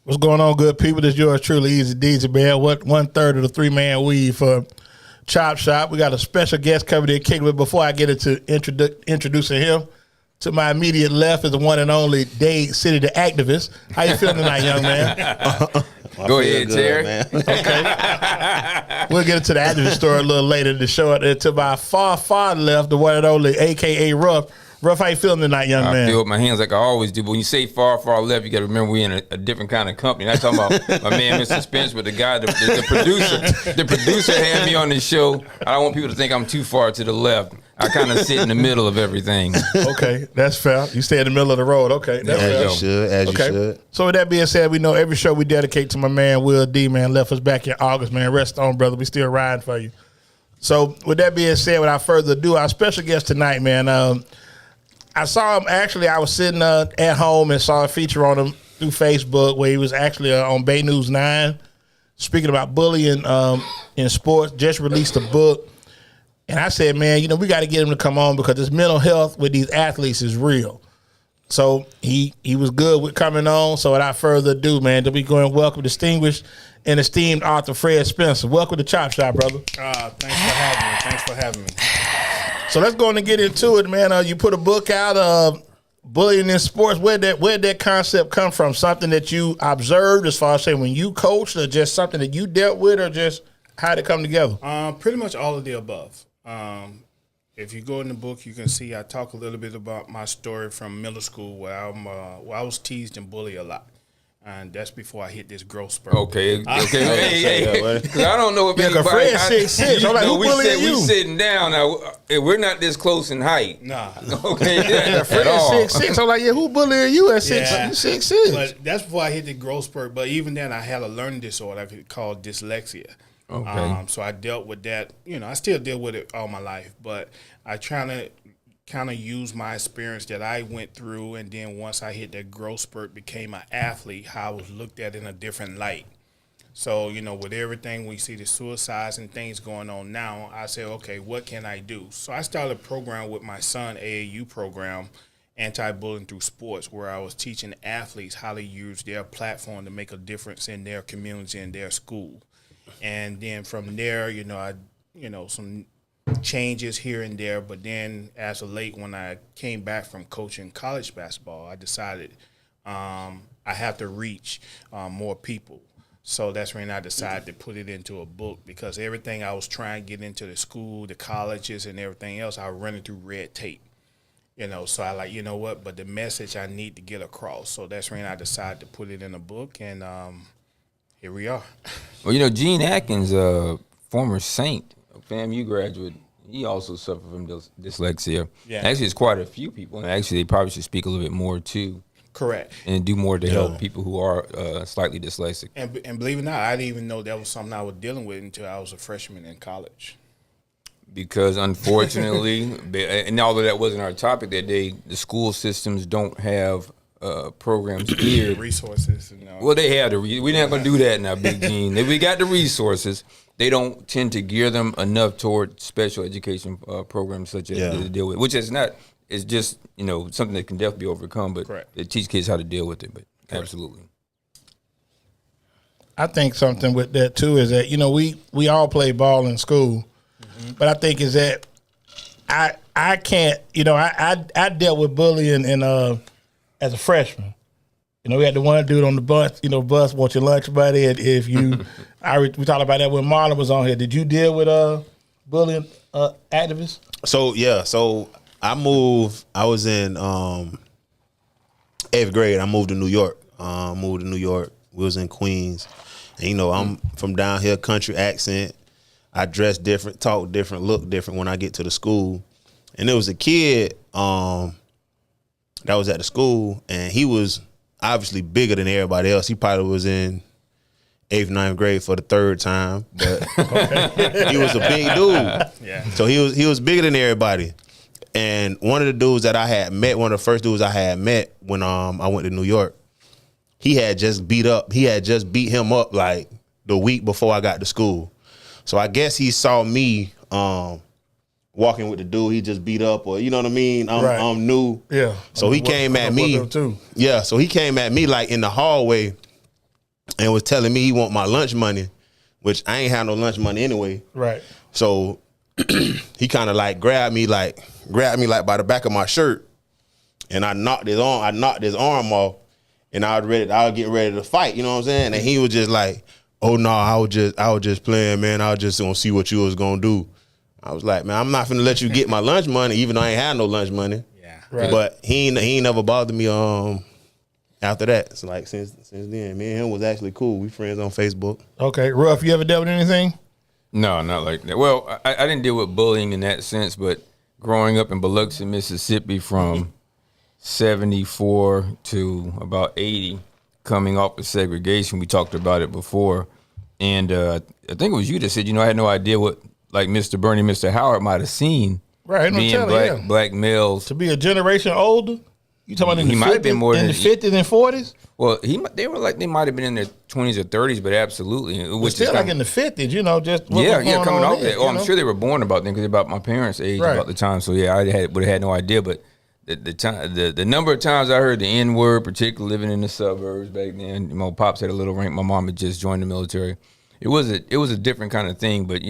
What's going on, good people? This is yours truly, EZDZ, man. What 1/3 of the 3-man weave for Chop Shop. We got a special guest coming in kicking with. Before I get into introducing him, to my immediate left is the one and only Dade City, the activist. How you feeling tonight, young man? Go ahead, Terry. Man. Okay. We'll get into the activist story a little later in the show. To my far left, the one and only, a.k.a. Ruff. Ruff, how you feeling tonight, young man? I feel with my hands like I always do. But when you say far left, you got to remember we're in a different kind of company. I'm talking about my man, Mr. Spence, but the guy, the producer. The producer had me on the show. I don't want people to think I'm too far to the left. I kind of sit in the middle of everything. Okay, that's fair. You stay in the middle of the road. Okay, that's fair. You should, as you should. So with that being said, we know every show we dedicate to my man, Will D, man, left us back in August, man. Rest on, brother. We still riding for you. So with that being said, without further ado, our special guest tonight, man, I saw him, actually, I was sitting at home and saw a feature on him through Facebook where he was actually on Bay News 9 speaking about bullying in sports, just released a book. And I said, man, you know, we got to get him to come on because this mental health with these athletes is real. So he was good with coming on. So without further ado, man, we go and welcome distinguished and esteemed author Fred Spencer. Welcome to Chop Shop, brother. Thanks for having me. So let's go on and get into it, man. You put a book out, Bullying in Sports. Where'd that concept come from? Something that you observed as far as saying when you coached, or just something that you dealt with, or just how'd it come together? Pretty much all of the above. If you go in the book, you can see I talk a little bit about my story from middle school where I was teased and bullied a lot. And that's before I hit this growth spurt. Okay. Hey. Because I don't know if anybody. Fred's 6'6". I'm like, who bullying you? We sitting down now. We're not this close in height. Nah. Okay. Fred's 6'6". I'm like, yeah, who bullying you at 6'6"? But that's before I hit the growth spurt. But even then, I had a learning disorder called dyslexia. Okay. So I dealt with that. You know, I still deal with it all my life. But I try to kind of use my experience that I went through, and then once I hit that growth spurt, became an athlete, how I was looked at in a different light. So, you know, with everything, we see the suicides and things going on now, I said, okay, what can I do? So I started a program with my son, AAU program, Anti-Bullying Through Sports, where I was teaching athletes how to use their platform to make a difference in their community and their school. And then from there, some changes here and there, but then as of late, when I came back from coaching college basketball, I decided I have to reach more people. So that's when I decided to put it into a book, because everything I was trying to get into the school, the colleges, and everything else, I was running through red tape. You know, so I like, you know what, but the message I need to get across. So that's when I decided to put it in a book, and here we are. Well, you know, Gene Atkins, former Saint, FAMU graduate, he also suffered from dyslexia. Yeah. Actually, it's quite a few people, and actually they probably should speak a little bit more too. Correct. And do more to help people who are slightly dyslexic. And believe it or not, I didn't even know that was something I was dealing with until I was a freshman in college. Because unfortunately, and although that wasn't our topic that day, the school systems don't have programs geared. Resources. Well, they have we're not going to do that now, Big Gene. We got the resources. They don't tend to gear them enough toward special education programs such as to deal with, which is not. It's just, you know, something that can definitely be overcome, but they teach kids how to deal with it. But absolutely. I think something with that too is that, you know, we all play ball in school, but I think is that I can't, you know, I dealt with bullying as a freshman. You know, we had the one dude on the bus, want your lunch, buddy. And if you, we talked about that when Marlon was on here. Did you deal with bullying activists? So I moved. I was in 8th grade. I moved to New York. We was in Queens. And, you know, I'm from down here, country accent. I dress different, talk different, look different when I get to the school. And there was a kid that was at the school, and he was obviously bigger than everybody else. He probably was in 8th, 9th grade for the 3rd time, but he was a big dude. Yeah. So he was bigger than everybody. And one of the dudes that I had met, one of the first dudes I had met when I went to New York, he had just beat him up like the week before I got to school. So I guess he saw me walking with the dude he just beat up, or you know what I mean? I'm new. Yeah. So he came at me. Yeah, so he came at me like in the hallway and was telling me he want my lunch money, which I ain't have no lunch money anyway. Right. So he kind of like grabbed me like by the back of my shirt, and I knocked his arm off, and I was getting ready to fight, you know what I'm saying? And he was just like, "Oh no, I was just playing, man. I was just gonna see what you was gonna do." I was like, "Man, I'm not finna let you get my lunch money, even though I ain't had no lunch money." Yeah. Right. But he ain't never bothered me after that. It's like since then, me and him was actually cool. We friends on Facebook. Okay, Ruff, you ever dealt with anything? No, not like that. Well, I didn't deal with bullying in that sense, but growing up in Biloxi, Mississippi from 74 to about 80, coming off of segregation, we talked about it before. And I think it was you that said, I had no idea what like Mr. Bernie, Mr. Howard might have seen. Right, no being telling, black males. To be a generation older? You talking about in He the might have been 50s, more in than the 50s and 40s? Well, they might have been in their 20s or 30s, but absolutely. But still like in the 50s, just what was yeah, going coming on off there, that. Oh, I'm sure they were born about then because they're about my parents' age Right. about the time. So yeah, would have had no idea. But the number of times I heard the N word, particularly living in the suburbs back then. My pops had a little rank. My mom had just joined the military. It was a different kind of thing. But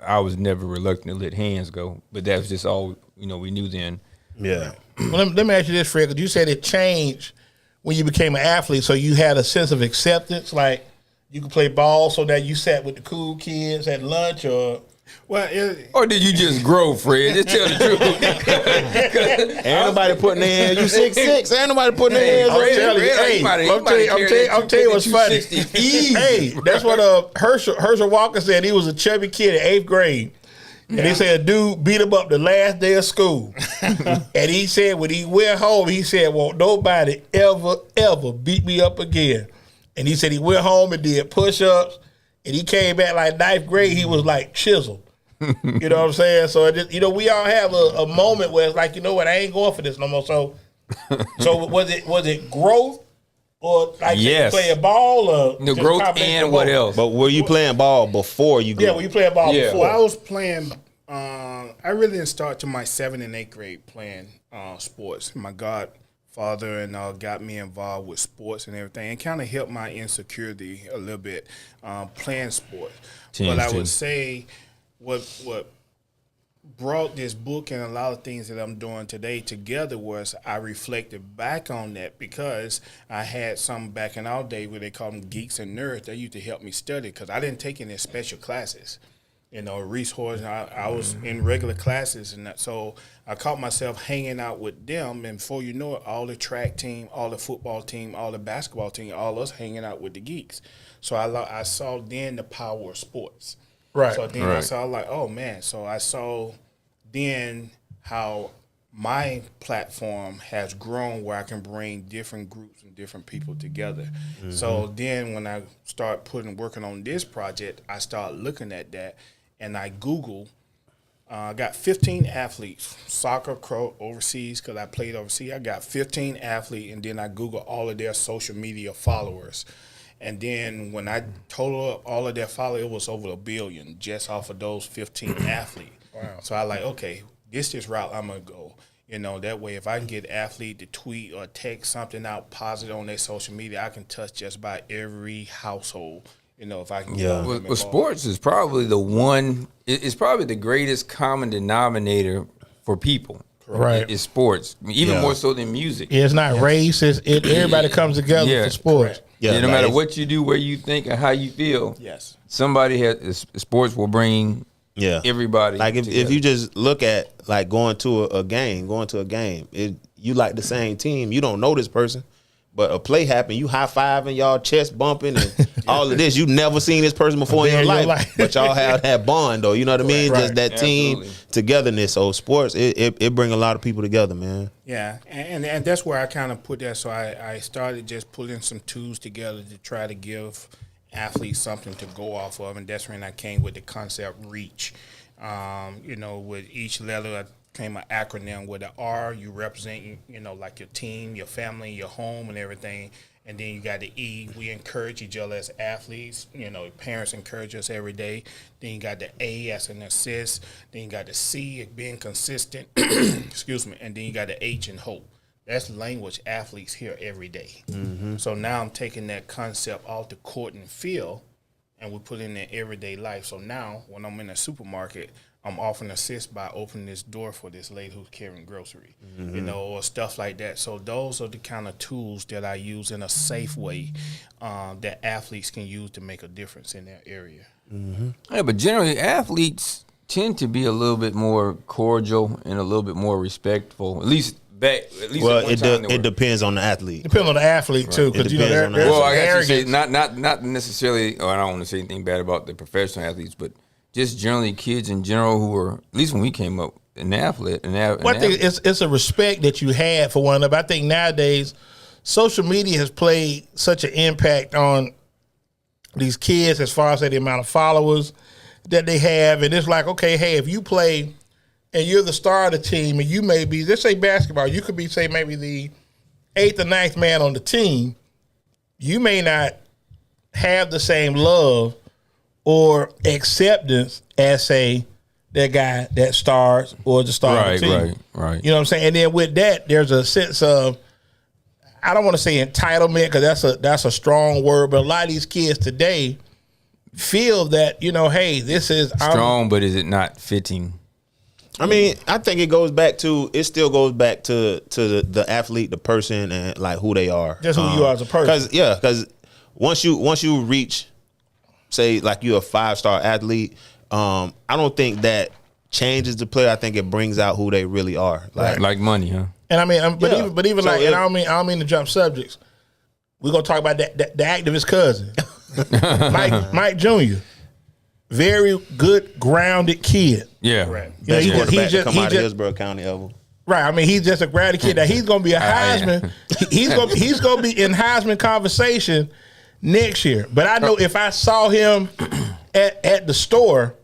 I was never reluctant to let hands go. But that was just all we knew then. Yeah. Well, let me ask you this, Fred, because you said it changed when you became an athlete, so you had a sense of acceptance, like you could play ball so that you sat with the cool kids at lunch, or... Well, Or did you just grow, Fred? Just tell the truth. Ain't nobody putting their hands. You 6'6". Ain't nobody putting their hands on you. I'm telling you what's funny. Hey, that's what Herschel Walker said. He was a chubby kid in 8th grade. And he said a dude beat him up the last day of school. And he said when he went home, he said, "Won't nobody ever beat me up again." And he said he went home and did push-ups. And he came back like 9th grade, he was like chiseled. You know what I'm saying? So, we all have a moment where it's like, what, I ain't going for this no more. So was it growth? Or like yes. playing ball, or the growth and what else? But were you playing ball before you grew? Yeah, were you playing ball before? Well, I was playing. I really didn't start till my 7th and 8th grade playing sports. My godfather and got me involved with sports and everything, and kind of helped my insecurity a little bit playing sports. But I would say what brought this book and a lot of things that I'm doing today together was I reflected back on that, because I had some back in our day where they call them geeks and nerds. They used to help me study because I didn't take any special classes. Reese Horton, I was in regular classes, and so I caught myself hanging out with them, and before you know it, all the track team, all the football team, all the basketball team, all us hanging out with the geeks. So I saw then the power of sports. Right. So then I saw like, oh man. So I saw then how my platform has grown where I can bring different groups and different people together. Mm-hmm. So then when I start working on this project, I start looking at that, and I Google. I got 15 athletes, soccer, overseas, because I played overseas. I got 15 athletes, and then I Google all of their social media followers. And then when I total up all of their followers, it was over 1 billion just off of those 15 athletes. Wow. So I like, okay, this is route I'm going to go. That way if I can get an athlete to tweet or text something out positive on their social media, I can touch just about every household. If I can get them well, sports is probably it's probably the greatest common denominator for people. Right. It's sports, even more so than music. Yeah, it's not race. Everybody comes together for sports. Correct. Yeah, no matter what you do, where you think, and how you feel. Yes. Somebody sports will bring everybody. Like if you just look at like going to a game, you like the same team. You don't know this person, but a play happened. You high fiving, y'all chest bumping, and all of this. You never seen this person before in your life, but y'all have that bond though. You know what I mean? Right. Just that team togetherness. So sports, it bring a lot of people together, man. Yeah, and that's where I kind of put that. So I started just putting some tools together to try to give athletes something to go off of, and that's when I came with the concept REACH. With each letter came an acronym. With the R, you represent, like your team, your family, your home, and everything. And then you got the E. We encourage each other as athletes. Parents encourage us every day. Then you got the A as an assist. Then you got the C, being consistent. Excuse me. And then you got the H in hope. That's language athletes hear every day. Mm-hmm. So now I'm taking that concept off the court and field, and we put it in their everyday life. So now when I'm in a supermarket, I'm offering assist by opening this door for this lady who's carrying grocery, or stuff like that. So those are the kind of tools that I use in a safe way that athletes can use to make a difference in their area. Mm-hmm. Yeah, but generally athletes tend to be a little bit more cordial and a little bit more respectful, at least it depends on the athlete. Depends on the athlete too, because I guess you say not necessarily. I don't want to say anything bad about the professional athletes, but just generally kids in general who were, at least when we came up, an athlete. I think it's a respect that you had for one another. I think nowadays social media has played such an impact on these kids as far as the amount of followers that they have, and it's like, okay, hey, if you play and you're the star of the team, and you may be, let's say basketball, you could be, say, maybe the 8th or 9th man on the team, you may not have the same love or acceptance as, say, that guy that stars or the star of the team. Right. You know what I'm saying? And then with that, there's a sense of, I don't want to say entitlement because that's a strong word, but a lot of these kids today feel that, hey, this is strong, but is it not fitting? I mean, I think it still goes back to the athlete, the person, and like who they are. Just who you are as a person. Because once you reach, say, like you're a 5-star athlete, I don't think that changes the player. I think it brings out who they really are. Like money, huh? And I mean, even I don't mean to jump subjects. We're gonna talk about the activist cousin, Mike Jr. Very good, grounded kid. Yeah, right. Best quarterback to come out of Hillsborough County ever. Right. I mean, he's just a grounded kid. That he's gonna be a Heisman. He's gonna be in Heisman conversation next year. But I know if I saw him at the store,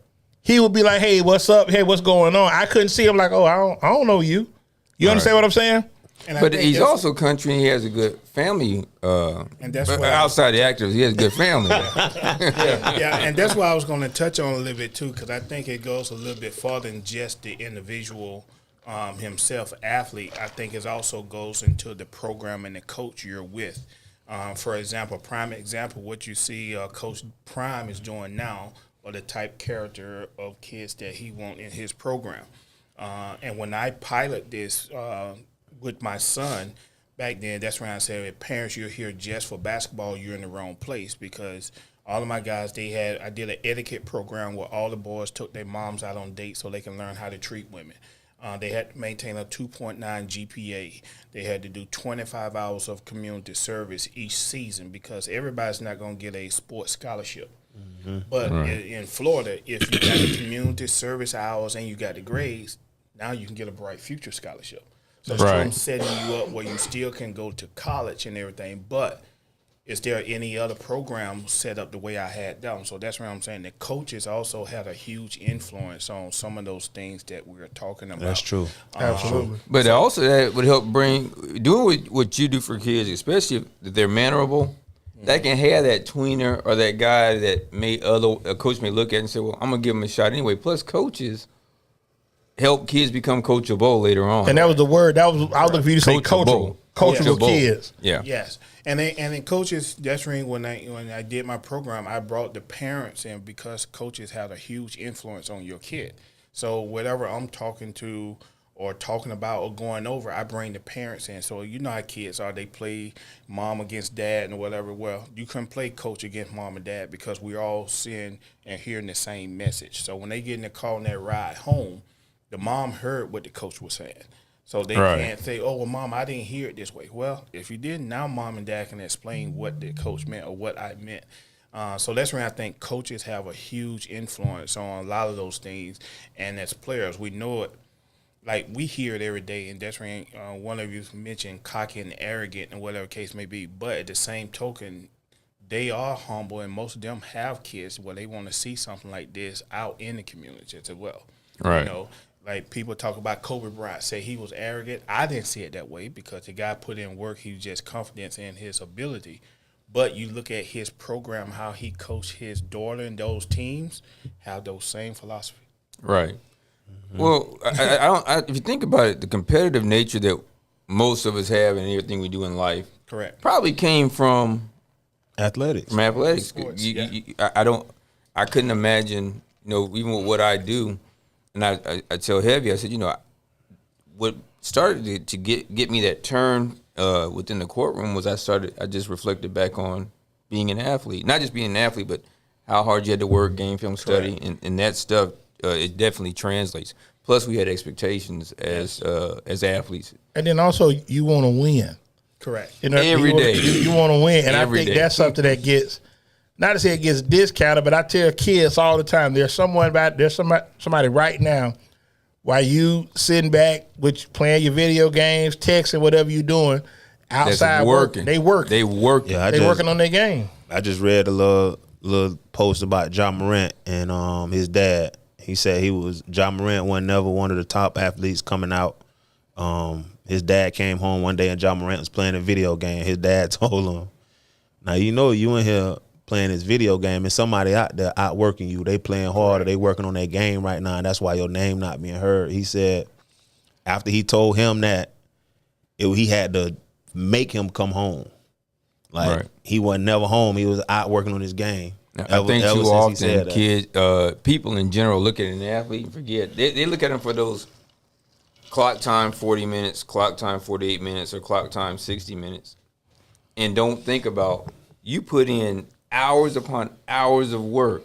he would be like, "Hey, what's up? Hey, what's going on?" I couldn't see him like, "Oh, I don't know you." You understand what I'm saying? But he's also country, and he has a good family. And that's why outside the actors, he has a good family. And that's why I was going to touch on a little bit too, because I think it goes a little bit farther than just the individual himself, athlete. I think it also goes into the program and the coach you're with. For example, prime example, what you see Coach Prime is doing now, or the type character of kids that he wants in his program. And when I pilot this with my son back then, that's when I said, parents, you're here just for basketball, you're in the wrong place, because all of my guys, I did an etiquette program where all the boys took their moms out on dates so they can learn how to treat women. They had to maintain a 2.9 GPA. They had to do 25 hours of community service each season, because everybody's not going to get a sports scholarship. Mm-hmm. But in Florida, if you got the community service hours and you got the grades, now you can get a Bright Future scholarship. So I'm setting you up where you still can go to college and everything, but is there any other program set up the way I had them? So that's where I'm saying the coaches also had a huge influence on some of those things that we were talking about. That's true. Absolutely. But also that would help doing what you do for kids, especially if they're mannerable, that can have that tweener or that guy that a coach may look at and say, well, I'm going to give him a shot anyway. Plus coaches help kids become coachable later on. And that was the word. I was looking for you to say coachable kids. Yeah. Yes. And then coaches, that's when I did my program, I brought the parents in, because coaches have a huge influence on your kid. So whatever I'm talking to or talking about or going over, I bring the parents in. So you know how kids are. They play mom against dad and whatever. Well, you couldn't play coach against mom and dad, because we're all seeing and hearing the same message. So when they get in the car on that ride home, the mom heard what the coach was saying. So they can't say, oh, well, mom, I didn't hear it this way. Well, if you didn't, now mom and dad can explain what the coach meant or what I meant. So that's where I think coaches have a huge influence on a lot of those things. And as players, we know it. Like, we hear it every day, and that's when one of you mentioned cocky and arrogant and whatever case may be. But at the same token, they are humble, and most of them have kids where they want to see something like this out in the community as well. Right. You know, like people talk about Kobe Bryant, say he was arrogant. I didn't see it that way because the guy put in work. He was just confident in his ability. But you look at his program, how he coached his daughter and those teams, have those same philosophy. Right. Well, I don't. If you think about it, the competitive nature that most of us have in everything we do in life, Correct. probably came from Athletics. Sports, I couldn't imagine, even with what I do, and I tell Heavy, I said, what started to get me that turn within the courtroom was I just reflected back on being an athlete, not just being an athlete, but how hard you had to work, game film study, and that stuff. It definitely translates. Plus, we had expectations as athletes, and then also you want to win. Correct. Every day. You want to win, and Every I think day. that's something that gets, not to say it gets discounted, but I tell kids all the time, there's somebody right now, while you sitting back with playing your video games, texting, whatever you're doing, outside that's working. They working. They working. Yeah, They working on their game. I just read a little post about Ja Morant and his dad. He said Ja Morant was never one of the top athletes coming out. His dad came home one day and Ja Morant was playing a video game. His dad told him, now you in here playing this video game and somebody out there outworking you. They playing harder. They working on their game right now, and that's why your name not being heard. He said after he told him that, he had to make him come home. Like he wasn't never home. He was out working on his game. I think too often kids, people in general look at an athlete and forget. They look at him for those clock time 40 minutes, clock time 48 minutes, or clock time 60 minutes, and don't think about you put in hours upon hours of work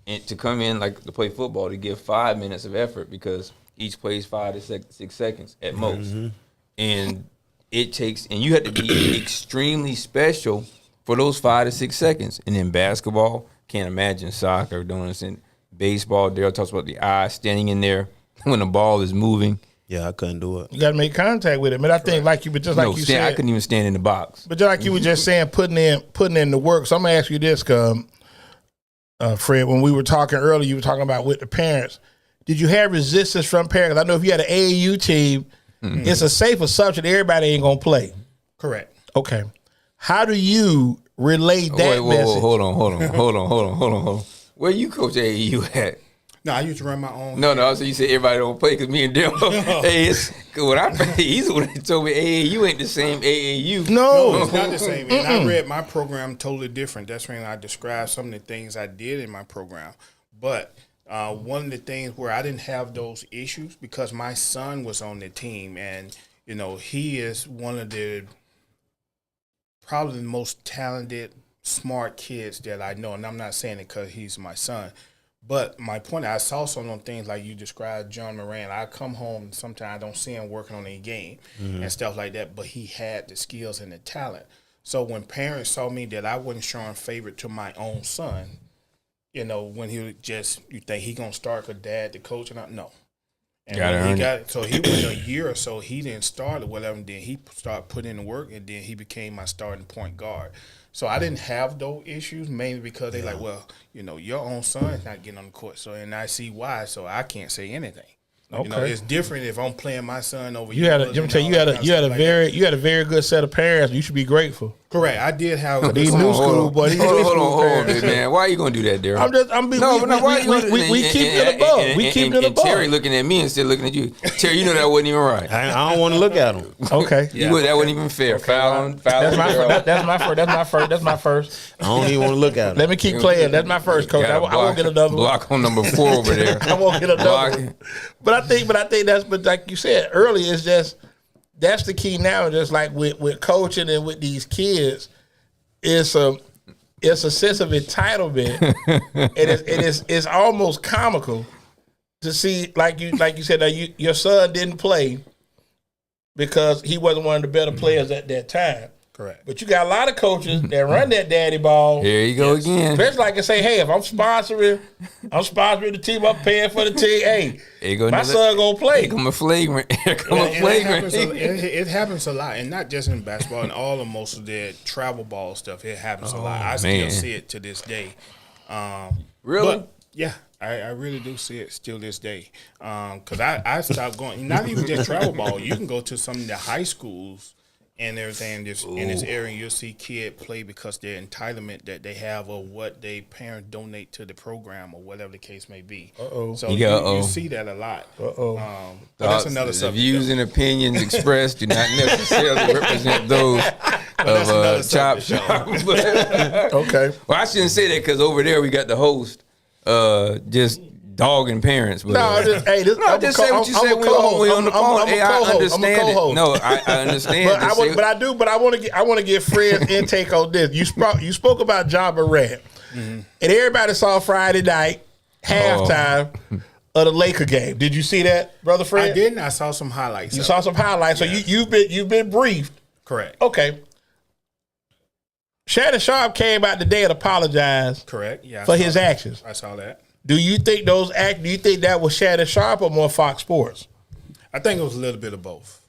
and to come in like to play football to give 5 minutes of effort because each plays 5 to 6 seconds at most. And it takes, and you have to be extremely special for those 5 to 6 seconds. And in basketball, can't imagine soccer doing this. In baseball, Daryl talks about the eye standing in there when the ball is moving. Yeah, I couldn't do it. You got to make contact with it. But I think like you said, I couldn't even stand in the box. But just like you were just saying, putting in the work. So I'm gonna ask you this, Fred. When we were talking earlier, you were talking about with the parents. Did you have resistance from parents? I know if you had an AAU team, it's a safe assumption everybody ain't gonna play. Correct. Okay. How do you relate that message? Hold on. Where you coach AAU at? No, I used to run my own. No. So you said everybody don't play because me and Daryl. Hey, he's the one that told me AAU ain't the same AAU. No, It's not the same. And I read my program totally different. That's when I described some of the things I did in my program. But one of the things where I didn't have those issues because my son was on the team, and he is one of the probably the most talented, smart kids that I know. And I'm not saying it because he's my son. But my point, I saw some of things like you described, John Moran. I come home and sometimes I don't see him working on a game and stuff like that, but he had the skills and the talent. So when parents saw me that I wasn't showing favor to my own son, when he would you think he going to start because dad, the coach, and no. And so he went a year or so, he didn't start or whatever, and then he started putting in the work, and then he became my starting point guard. So I didn't have those issues, mainly because they like, well, your own son is not getting on the court. So, and I see why, so I can't say anything. Okay. It's different if I'm playing my son over you had a very good set of parents. You should be grateful. Correct. I did have these new school boys. Hold on, man. Why are you gonna do that, Daryl? We keep it above. We keep it above. Terry looking at me instead of looking at you. Terry, that wasn't even right. I don't want to look at him. Okay. That wasn't even fair. Okay, foul. That's my first. I don't even want to look at him. Let me keep playing. That's my first, coach. I won't get another one. Block on number 4 over there. I won't get another one. But I think but like you said earlier, it's just that's the key now. Just like with coaching and with these kids, it's a sense of entitlement, and it's almost comical to see like you said that your son didn't play because he wasn't one of the better players at that time. Correct. But you got a lot of coaches that run that daddy ball. Here you go again. Especially like I say, hey, if I'm sponsoring the team, I'm paying for the team. Hey, my son gonna play. Here come a flagrant. It happens a lot, and not just in basketball. And all of most of the travel ball stuff, it happens a lot. I still see it to this day. Really? But, yeah. I really do see it still this day. Because I stopped going, not even just travel ball. You can go to some of the high schools and everything in this area, and you'll see kids play because their entitlement that they have or what their parents donate to the program or whatever the case may be. So you see that a lot. But that's another subject. The views and opinions expressed do not necessarily represent those of Chop Shop. Okay. Well, I shouldn't say that because over there we got the host just dogging parents. But, just say what you said when we on the phone. Hey, I understand it. No, I understand. But I want to get Fred's intake on this. You spoke about Ja Morant, and everybody saw Friday night halftime of the Laker game. Did you see that, brother Fred? I didn't. I saw some highlights. You saw some highlights. So you've been briefed. Correct. Okay. Shannon Sharp came out today and apologized. Correct. Yeah. For his actions. I saw that. Do you think that was Shannon Sharp or more Fox Sports? I think it was a little bit of both.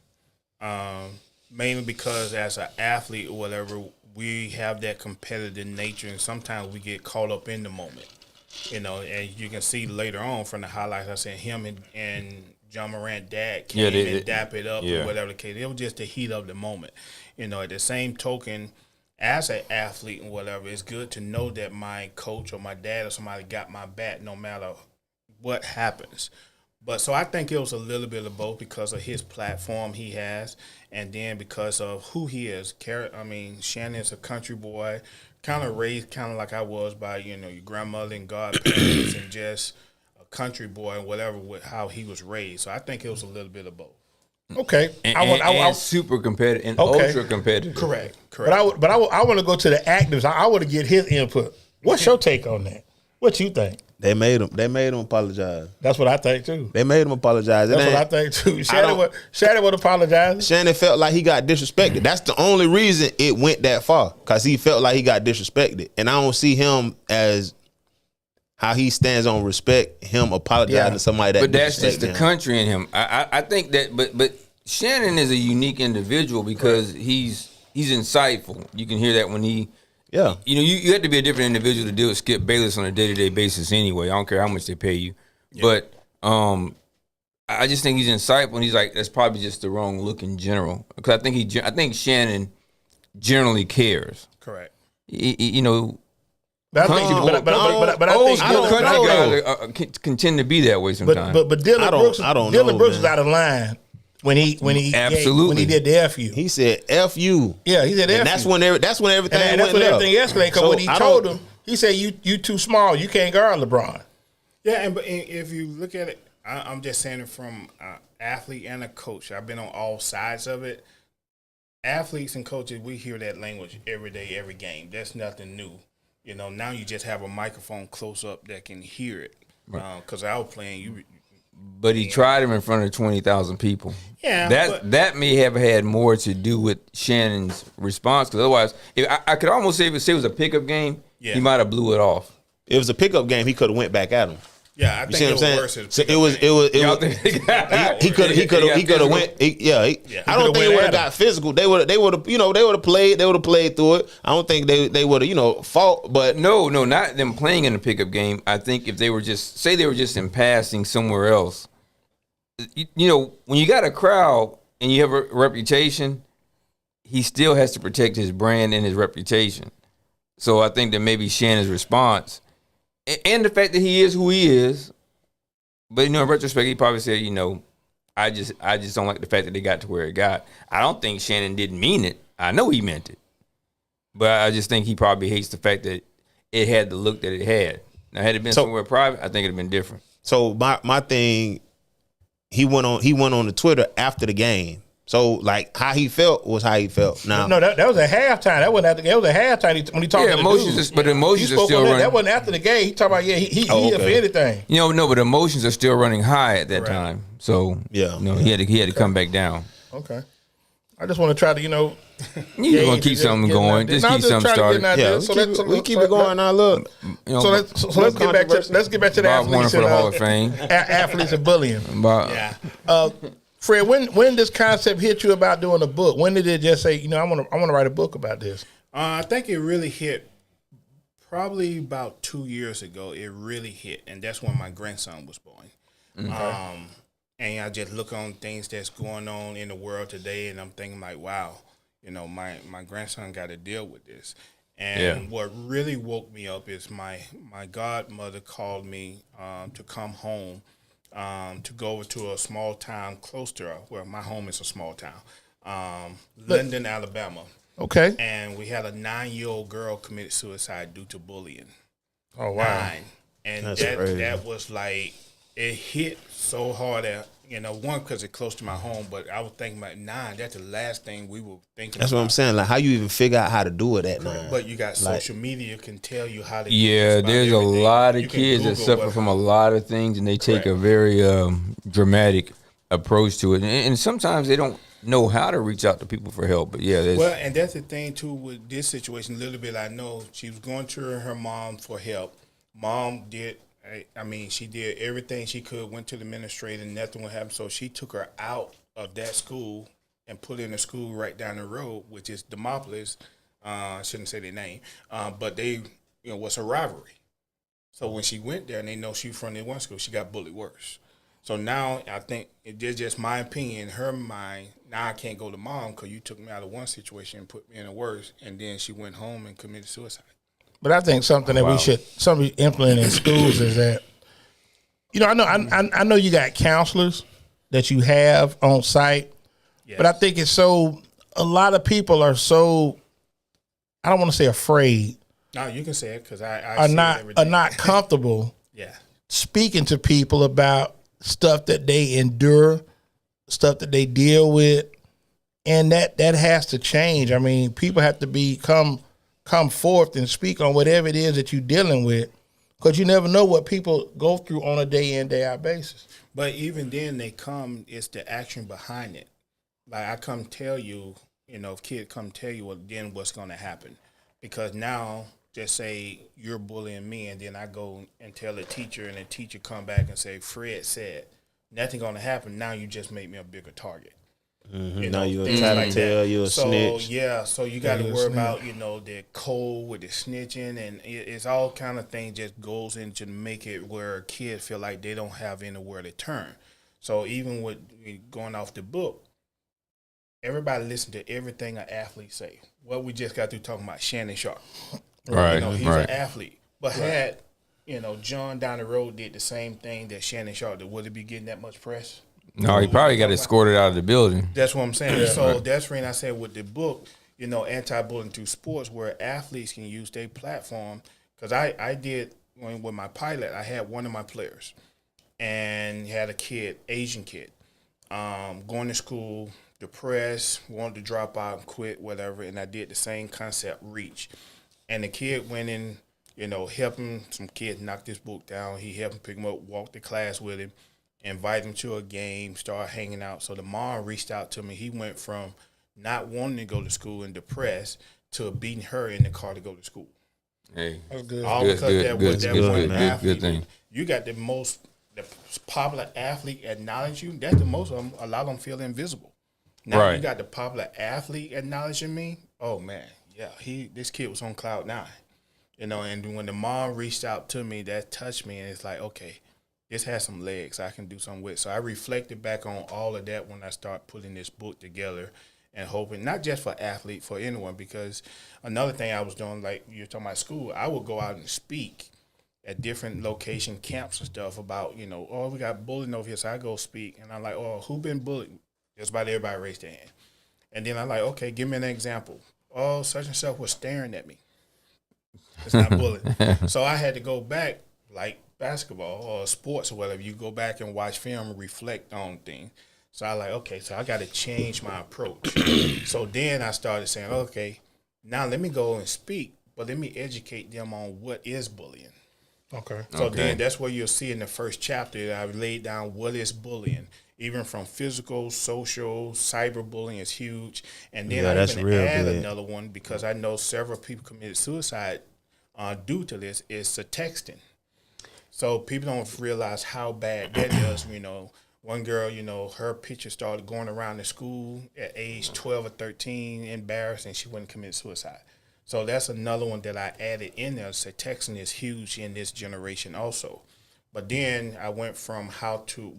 Mainly because as an athlete or whatever, we have that competitive nature, and sometimes we get caught up in the moment. And you can see later on from the highlights, I said him and Ja Morant dad came and dap it up or whatever the case. It was just the heat of the moment. At the same token, as an athlete and whatever, it's good to know that my coach or my dad or somebody got my back no matter what happens. But so I think it was a little bit of both because of his platform he has, and then because of who he is. Shannon's a country boy, kind of raised kind of like I was by, your grandmother and godparents and just a country boy and whatever with how he was raised. So I think it was a little bit of both. Okay, and super competitive and ultra competitive. Correct. But I want to go to the actives. I want to get his input. What's your take on that? What you think? They made him apologize. That's what I think too. They made him apologize. That's what I think too. Shannon would apologize. Shannon felt like he got disrespected. That's the only reason it went that far, because he felt like he got disrespected, and I don't see him as how he stands on respect, him apologizing to somebody that. But that's just the country in him. I think that, but Shannon is a unique individual because he's insightful. You can hear that when he. Yeah. You have to be a different individual to deal with Skip Bayless on a day-to-day basis anyway. I don't care how much they pay you. Yeah. But I just think he's insightful, and he's like, that's probably just the wrong look in general. Because I think Shannon generally cares. Correct. But I think country guys can tend to be that way sometimes. But Dylan Brooks is out of line when he did the FU. He said FU. Yeah, he said FU. And that's when everything and that's when everything escalated. Because when he told him, he said you too small, you can't guard LeBron. Yeah, and if you look at it, I'm just saying it from an athlete and a coach. I've been on all sides of it. Athletes and coaches, we hear that language every day, every game. That's nothing new. Now you just have a microphone close up that can hear it. Because I was playing you. But he tried him in front of 20,000 people. Yeah, that may have had more to do with Shannon's response. Because otherwise, I could almost say if it was a pickup game, he might have blew it off. If it was a pickup game, he could have went back at him. Yeah, I think it was worse. So it was. He could have went. I don't think it would have got physical. They would have played through it. I don't think they would have fought. But no, not them playing in a pickup game. I think if they were just in passing somewhere else. When you got a crowd and you have a reputation, he still has to protect his brand and his reputation. So I think that maybe Shannon's response. And the fact that he is who he is, but in retrospect, he probably said, I just don't like the fact that they got to where it got. I don't think Shannon didn't mean it. I know he meant it, but I just think he probably hates the fact that it had the look that it had. Now, had it been somewhere private, I think it'd have been different. So my thing, he went on the Twitter after the game. So, like, how he felt was how he felt. Now, no, that was at halftime. That wasn't after. That was at halftime when he talked to the dude. But emotions are still running. That wasn't after the game. He talking about he here for anything. No, but emotions are still running high at that time. So he had to come back down. Okay. I just want to try to, You want to keep something going. Just keep something started. Yeah, we keep it going now. Look, So let's get back to the Bob Warner athletes for the Hall of and Fame. athletes and bullying. Yeah. Fred, when this concept hit you about doing a book? When did it just say, I want to write a book about this? I think it really hit probably about 2 years ago. It really hit, and that's when my grandson was born. Okay. And I just look on things that's going on in the world today, and I'm thinking like, wow, my grandson got to deal with this. And what really woke me up is my godmother called me to come home to go over to a small town close to her. Well, my home is a small town, Linden, Alabama. Okay. And we had a 9-year-old girl committed suicide due to bullying. Oh, wow. 9. And That's crazy. that was like, it hit so hard that, one, because it's close to my home, but I was thinking about 9, that's the last thing we were thinking that's about. what I'm saying. Like, how you even figure out how to do it at 9? But you got social media can tell you how to Yeah, there's a lot of kids that suffer from a lot of things, and they take a very dramatic approach to it. And sometimes they don't know how to reach out to people for help. But yeah, and that's the thing too with this situation. A little bit, I know she was going to her mom for help. Mom did. She did everything she could. Went to the administrator, nothing would happen. So she took her out of that school and put her in a school right down the road, which is Demopolis. I shouldn't say their name, but they, was a rivalry. So when she went there, and they know she from the one school, she got bullied worse. So now I think it's just my opinion. In her mind, now I can't go to mom because you took me out of one situation and put me in a worse. And then she went home and committed suicide. But I think something that we should implement in schools is that, I know you got counselors that you have on site, but I think it's a lot of people are so, I don't want to say afraid. No, you can say it because I are not comfortable speaking to people about stuff that they endure, stuff that they deal with, and that has to change. I mean, people have to come forth and speak on whatever it is that you're dealing with, because you never know what people go through on a day in, day out basis. But even then, it's the action behind it. Like I come tell you, if kid come tell you, well, then what's going to happen? Because now, just say you're bullying me, and then I go and tell the teacher, and the teacher come back and say, Fred said, nothing going to happen. Now you just made me a bigger target. Mm-hmm. Now you're a tattletale, you're a snitch. Yeah, so you got to worry about, the code with the snitching, and it's all kind of things just goes into make it where kids feel like they don't have anywhere to turn. So even with going off the book, everybody listen to everything an athlete say. Well, we just got through talking about Shannon Sharp. Right, He's an athlete. But had, John down the road did the same thing that Shannon Sharp did, would it be getting that much press? No, he probably got escorted out of the building. That's what I'm saying. So that's the reason I said with the book, anti-bullying through sports, where athletes can use their platform. Because I did, with my pilot, I had one of my players, and he had a kid, Asian kid, going to school, depressed, wanted to drop out and quit, whatever, and I did the same concept, reach. And the kid went in, helping some kids knock this book down. He helped him pick him up, walk to class with him, invite him to a game, start hanging out. So the mom reached out to me. He went from not wanting to go to school and depressed to beating her in the car to go to school. Hey, that's good. All because good thing. You got the popular athlete acknowledge you. That's the most of them. A lot of them feel invisible. Now you got the popular athlete acknowledging me. Oh man, yeah, this kid was on cloud 9. And when the mom reached out to me, that touched me, and it's like, okay, this has some legs I can do something with. So I reflected back on all of that when I start putting this book together and hoping, not just for athletes, for anyone, because another thing I was doing, like you're talking about school, I would go out and speak at different location camps and stuff about, we got bullying over here, so I go speak, and I'm like, who been bullied? Just about everybody raised their hand. And then I'm like, okay, give me an example. Oh, such and such was staring at me. It's not bullying. So I had to go back, like basketball or sports or whatever. You go back and watch film and reflect on things. So I like, okay, so I got to change my approach. So then I started saying, okay, now let me go and speak, but let me educate them on what is bullying. Okay. So then that's where you'll see in the first chapter that I laid down what is bullying. even from physical, social, cyberbullying is huge. And then Yeah, I that's even real add big. another one because I know several people committed suicide due to this is the texting. So people don't realize how bad that is. One girl, her picture started going around the school at age 12 or 13, embarrassed, and she went and committed suicide. So that's another one that I added in there. So texting is huge in this generation also. But then I went from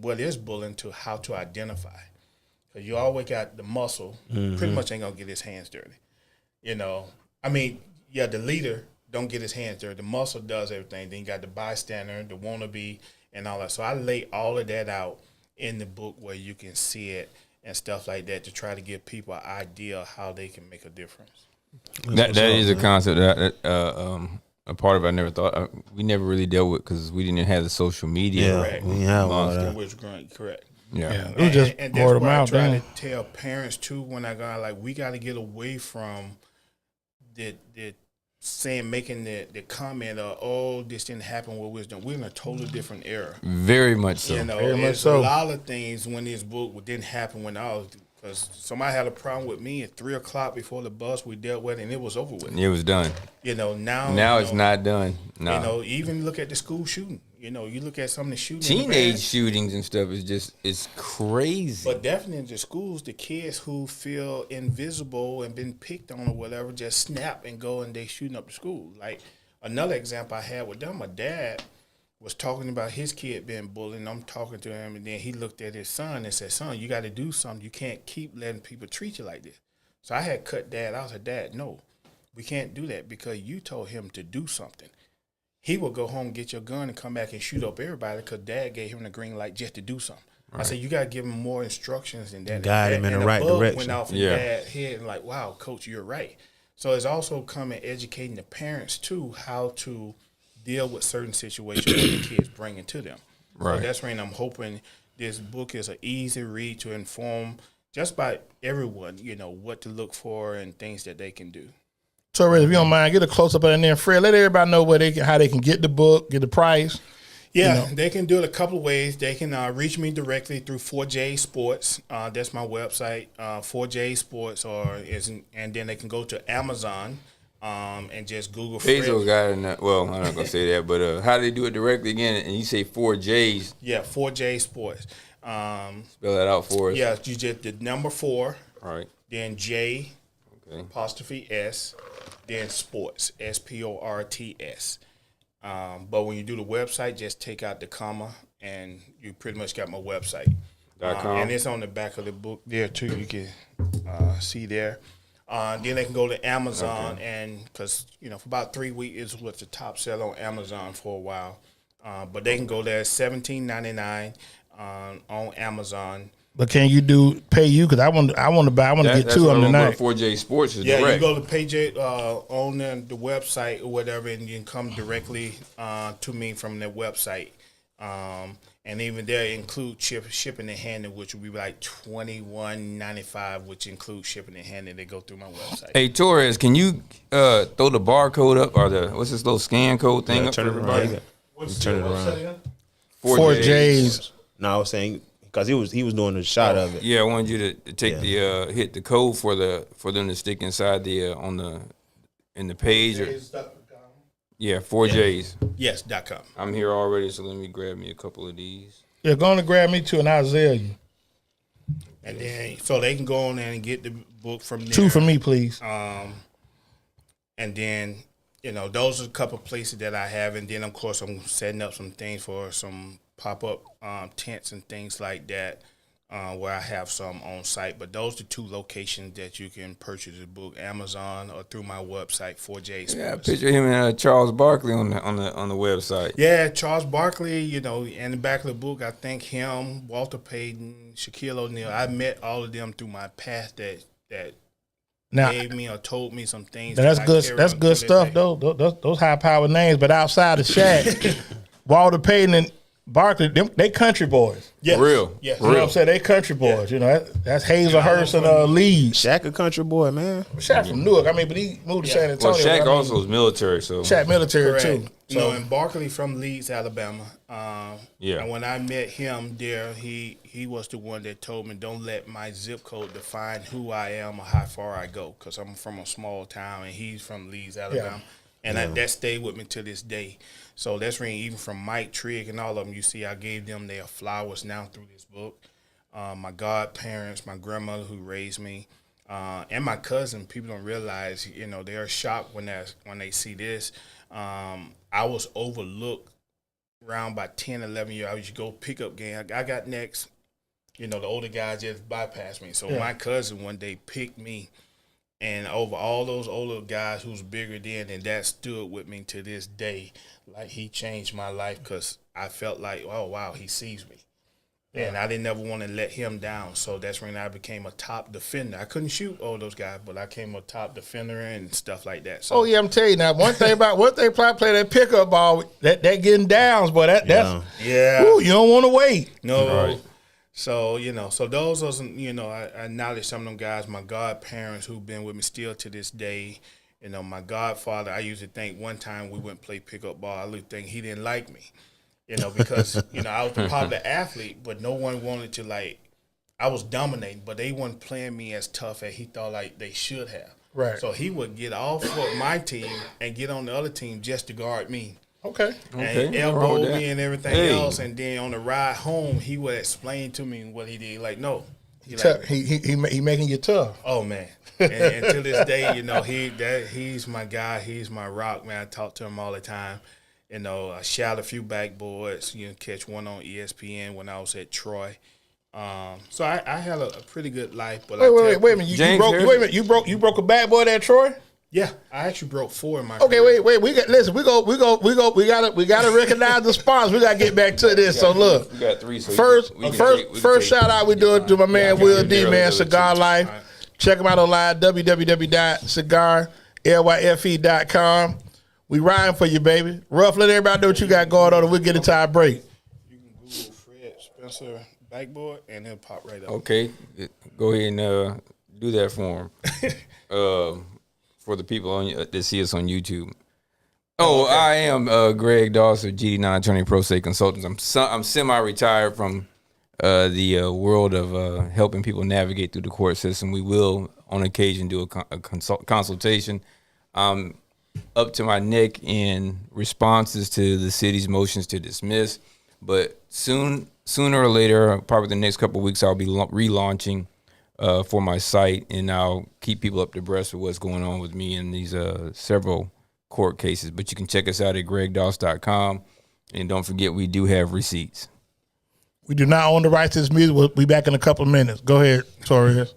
what is bullying to how to identify. Because you always got the muscle, pretty much ain't going to get his hands dirty. The leader don't get his hands dirty. The muscle does everything. Then you got the bystander, the wannabe, and all that. So I lay all of that out in the book where you can see it and stuff like that to try to give people an idea of how they can make a difference. That is a concept that a part of it I never thought we never really dealt with because we didn't have the social media. Yeah, Correct. we have all that. Which is correct. Yeah. It was just And word that's of why I mouth. try Damn. to tell parents too when I go we got to get away from the making the comment of, oh, this didn't happen what we was doing. We're in a totally different era. Very much so. Very much There's so. a lot of things when this book didn't happen when I was, because somebody had a problem with me at 3 o'clock before the bus we dealt with, and it was over with. It was done. Now It's not done. No. Even look at the school shooting. You look at some of the shootings. Teenage shootings and stuff it's crazy. But definitely in the schools, the kids who feel invisible and been picked on or whatever just snap and go and they shooting up the school. Like another example I had with them, my dad was talking about his kid being bullied, and I'm talking to him, and then he looked at his son and said, son, you got to do something. You can't keep letting people treat you like this. So I had cut Dad. I was like, Dad, no, we can't do that because you told him to do something. He will go home, get your gun, and come back and shoot up everybody because Dad gave him the green light just to do something. Right. I said, you got to give him more instructions than that. Guide him in the right direction. Went off in Dad's head and like, wow, Coach, you're right. So it's also coming educating the parents, too, how to deal with certain situations that the kids bring into them. Right. So that's when I'm hoping this book is an easy read to inform just about everyone, what to look for and things that they can do. So, if you don't mind, get a close up of that there, Fred. Let everybody know how they can get the book, get the price. Yeah, they can do it a couple of ways. They can reach me directly through 4J Sports. That's my website, 4J Sports, and then they can go to Amazon and just Google. Peso got it. Well, I'm not gonna say that, but how do they do it directly again? And you say 4Js. Yeah, 4J Sports. Spell that out for us. Yeah, you just the number 4. All right. Then J. Okay. Apostrophe S. Then Sports. SPORTS. But when you do the website, just take out the comma, and you pretty much got my website. And it's on the back of the book there, too. You can see there. Then they can go to Amazon, and because, for about 3 weeks, it was the top seller on Amazon for a while. But they can go there, $17.99 on Amazon. But can you pay you? Because I want to get two of them tonight. 4J Sports is direct. Yeah, you go to PJ on the website or whatever, and you can come directly to me from their website. And even there include shipping and handling, which will be like $21.95, which includes shipping and handling. They go through my website. Hey Torres, can you throw the barcode up or what's this little scan code thing up for everybody? Turn it around. 4Js. No, I was saying because he was doing the shot of it. Yeah, I wanted you to take the hit the code for them to stick inside in the page. Yeah, 4Js. Yes, .com. I'm here already, so let me grab me a couple of these. Yeah, go on and grab me two, and I'll sell you. And then, so they can go on there and get the book from there. 2 for me, please. And then, those are a couple of places that I have. And then, of course, I'm setting up some things for some pop-up tents and things like that, where I have some on site. But those are 2 locations that you can purchase the book, Amazon or through my website, 4J Sports. Yeah, I picture him and Charles Barkley on the website. Yeah, Charles Barkley, in the back of the book, I think him, Walter Payton, Shaquille O'Neal. I met all of them through my path that gave me or told me some things. That's good. That's good stuff, though. Those high-powered names. But outside of Shaq, Walter Payton and Barkley, they country boys. Yes. Real. Yes. You know what I'm saying? They country boys. You know, that's Hazelhurst and Leeds. Shaq a country boy, man. Shaq from Newark. I mean, but he moved to San Antonio. Well, Shaq but I mean, also was military, so Shaq military Correct. too. So And Barkley from Leeds, Alabama. Yeah. And when I met him there, he was the one that told me, don't let my zip code define who I am or how far I go, because I'm from a small town and he's from Leeds, Alabama. And that stayed with me to this day. So that's really, even from Mike Trigg and all of them, you see, I gave them their flowers now through this book. My godparents, my grandmother who raised me, and my cousin. People don't realize, you know, they are shocked when they see this. I was overlooked around by 10, 11 years. I used to go pick up game. I got next. You know, the older guys just bypassed me. So my cousin one day picked me. And over all those older guys who's bigger then, and that stood with me to this day. Like, he changed my life because I felt like, oh, wow, he sees me. And I didn't ever want to let him down. So that's when I became a top defender. I couldn't shoot all those guys, but I became a top defender and stuff like that. So, I'm telling you now, one thing play that pickup ball, that getting downs, boy, that's ooh, you don't want to wait. No. Right. So, you know, so those are some, you know, I acknowledge some of them guys, my godparents who've been with me still to this day. You know, my godfather, I used to think one time we went play pickup ball, I would think he didn't like me, you know, because, you know, I was a popular athlete, but no one wanted to, like, I was dominating, but they weren't playing me as tough as he thought like they should have. Right. So he would get off of my team and get on the other team just to guard me. Okay. And elbowed me and everything else, and then on the ride home, he would explain to me what he did. Like, no, He making you tough. Oh man, and to this day, you know, he's my guy. He's my rock, man. I talk to him all the time. You know, I shot a few backboards. You know, catch one on ESPN when I was at Troy. So I had a pretty good life. But wait a minute. You broke a backboard at Troy? Yeah, I actually broke 4 in my Okay, career. wait. We gotta recognize the sponsors. We gotta get back to this. So look, we got 3. So first shout out we do it to my man Will D, man, Cigar Life. Right. Check him out online, www.cigarlyfe.com. We riding for you, baby. Ruff, let everybody know what you got going on, and we'll get into our break. You can Google Fred Spencer backboard, and it'll pop right up. Okay, go ahead and do that for him. For the people that see us on YouTube. Okay. I am Greg Dawson, GD9 Attorney Pro Se Consultants. I'm semi-retired from the world of helping people navigate through the court system. We will, on occasion, do a consultation. I'm up to my neck in responses to the city's motions to dismiss. But sooner or later, probably the next couple of weeks, I'll be relaunching for my site, and I'll keep people up to breast with what's going on with me in these several court cases. But you can check us out at gregdoss.com, and don't forget we do have receipts. We do not own the rights to this music. We'll be back in a couple of minutes. Go ahead, Torres.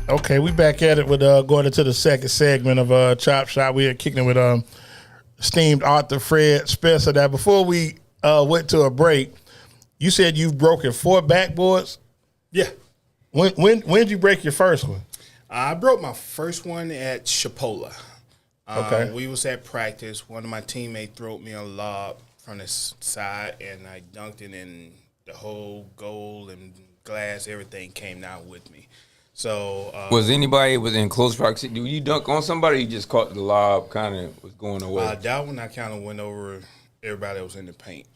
Okay, we back at it with going into the second segment of Chop Shop. We are kicking it with esteemed Arthur Fred Spencer. Now, before we went to a break, you said you've broken 4 backboards. Yeah. When did you break your first one? I broke my first one at Chipola. Okay. We was at practice. One of my teammates threw me a lob from the side, and I dunked it, and the whole goal and glass, everything came down with me. So was anybody within close proximity? Did you dunk on somebody? Or you just caught the lob, kind of was going away. That one I kind of went over everybody that was in the paint.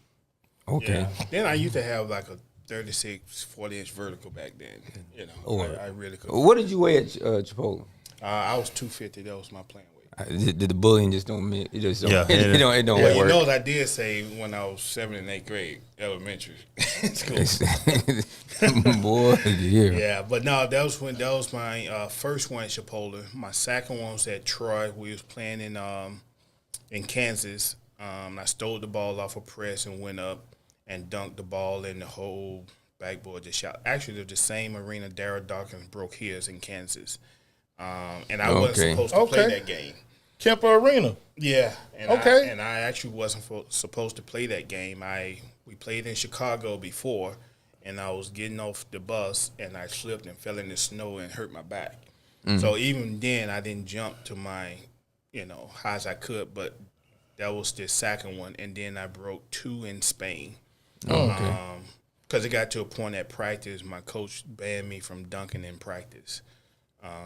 Okay. Yeah. Then I used to have like a 36, 40-inch vertical back then. You know, I really could. What did you weigh at Chipola? I was 250. That was my playing weight. Did the bullying just don't make it? Just don't, Yeah. it don't Well, work. you know, I did say when I was 7th and 8th grade, elementary school. Boy, yeah. Yeah, but no, that was my first one at Chipola. My second one was at Troy. We was playing in Kansas. I stole the ball off a press and went up and dunked the ball, and the whole backboard just shot. Actually, it was the same arena Darryl Dawkins broke his in Kansas. And I wasn't supposed to play that game. Kemper Arena. Yeah. And Okay. I actually wasn't supposed to play that game. We played in Chicago before, and I was getting off the bus, and I slipped and fell in the snow and hurt my back. So even then, I didn't jump to my, high as I could, but that was the second one. And then I broke 2 in Spain. Oh, okay. Because it got to a point at practice, my coach banned me from dunking in practice.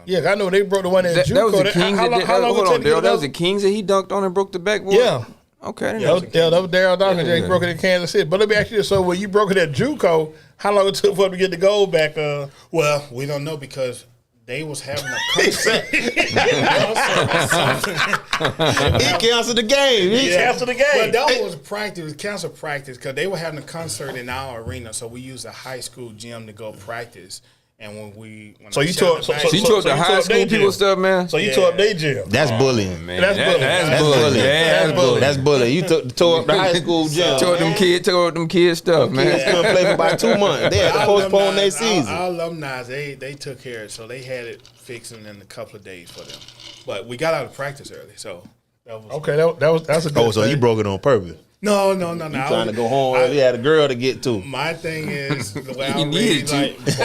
Yeah, I know they broke the one at JUCO. That was the Kings. How long Hold it on, take Daryl. That was the Kings that he dunked on and broke the backboard. Yeah. Okay. That was Darryl Dawkins. Yeah. He broke it in Kansas City. But let me ask you this: so when you broke it at JUCO, how long it took for him to get the goal back? Well, we don't know because they was having a concert. He canceled the game. He canceled the game. Well, that was practice. It was canceled practice because they were having a concert in our arena. So we used a high school gym to go practice. And So you tore So you tore the high school people stuff, man. So you tore up their gym. That's bullying. Man, That's bullying. That's bullying. That's bullying. That's bullying. You tore up the high school gym. Tore up them kids stuff, man. Kids couldn't play for about 2 months. They had to postpone their season. Our alumni, they took care of it. So they had it fixing in a couple of days for them. But we got out of practice early. So that was Okay, that's a good So you thing. broke it on purpose. No. You trying to go home. You had a girl to get to. My thing is the way I He was needed raised,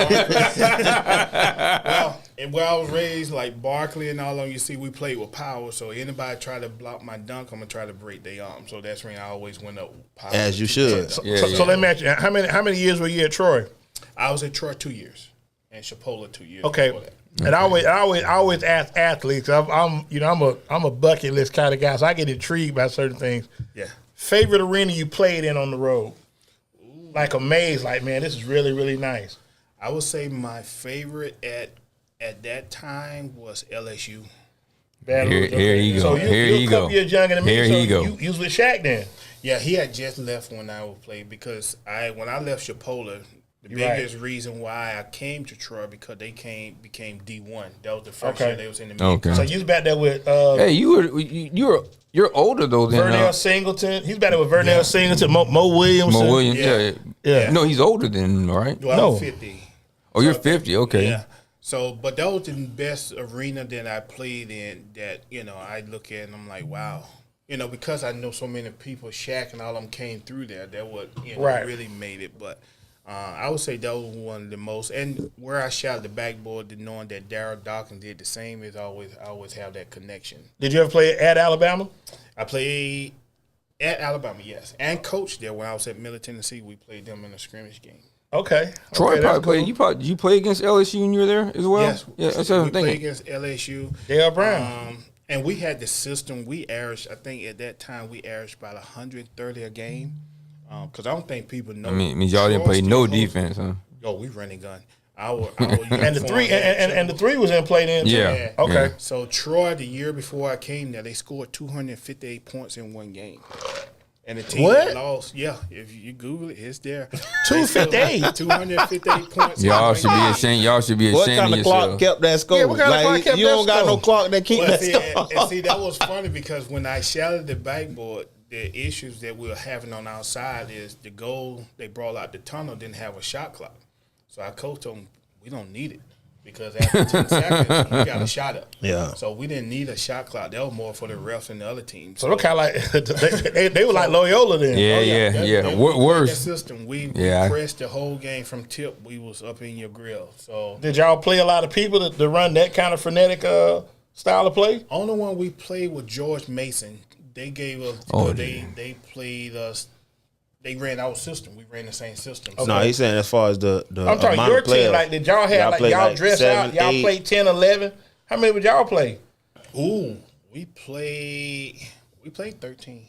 and where I was raised, like Barkley and all of them, you see, we played with power. So anybody try to block my dunk, I'm gonna try to break their arm. So that's when I always went up with power. As you should. So let me ask you: how many years were you at Troy? I was at Troy 2 years, and Chipola 2 years. Okay. before that. And I always ask athletes. I'm a bucket list kind of guy, so I get intrigued by certain things. Yeah. Favorite arena you played in on the road? Like amazed, like, man, this is really, really nice. I would say my favorite at that time was LSU. Here you go. So Here you're you a go. couple years younger than me. Here so you go. You was with Shaq then. Yeah, he had just left when I would play because when I left Chipola, the Right. biggest reason why I came to Troy because they became D1. That was the first Okay. year they was in the mid. Okay. So you was back there with Hey, you're older though than Vernell Singleton. He's back there with Vernell Singleton, Mo Williamson. Mo Williams. Yeah. Yeah. No, he's older than him, right? Well, No. I'm 50. Oh, you're 50. Okay. Yeah. So, but that was the best arena that I played in that, I look at and I'm like, wow. Because I know so many people, Shaq and all of them came through there, that what Right. really made it. But I would say that was one of the most, and where I shot the backboard, knowing that Darryl Dawkins did the same, I always have that connection. Did you ever play at Alabama? I played at Alabama, yes, and coached there when I was at Middle Tennessee. We played them in a scrimmage game. Okay. Troy okay, that's probably cool. played. Did you play against LSU when you were there as well? Yes, Yeah, that's what we I'm played thinking. against LSU. Dale Brown. And we had the system. We averaged, I think at that time, we averaged about 130 a game. Because I don't think people know. I mean, y'all didn't play no defense, huh? Oh, we running gun. Our And the three and the three was in play then too. Yeah. Okay. Yeah. So Troy, the year before I came there, they scored 258 points in one game. And the team What? that lost, yeah, if you Google it, it's there. 258? 258 points. Y'all should be ashamed. Y'all should be What ashamed kind of of clock yourself. kept that score? Yeah, what kind of clock kept you that don't got score? no clock that keep Well, that see, score. and see, that was funny because when I shouted the backboard, the issues that we were having on our side is the goal they brought out the tunnel didn't have a shot clock. So our coach told them, we don't need it. because after 10 seconds, we got a shot up. Yeah. So we didn't need a shot clock. That was more for the refs and the other teams. So they're kind of like they were like Loyola then. Yeah. That Worse. system. We Yeah. pressed the whole game from tip. We was up in your grill. So Did y'all play a lot of people to run that kind of frenetic style of play? only one we played with George Mason. They gave us. They played us. They ran our system. We ran the same system. Okay. No, he's saying as far as the I'm talking amount your of players, team. Like, did y'all have played y'all dress 7, out? Y'all 8. played 10, 11? How many would y'all play? Ooh, we played 13.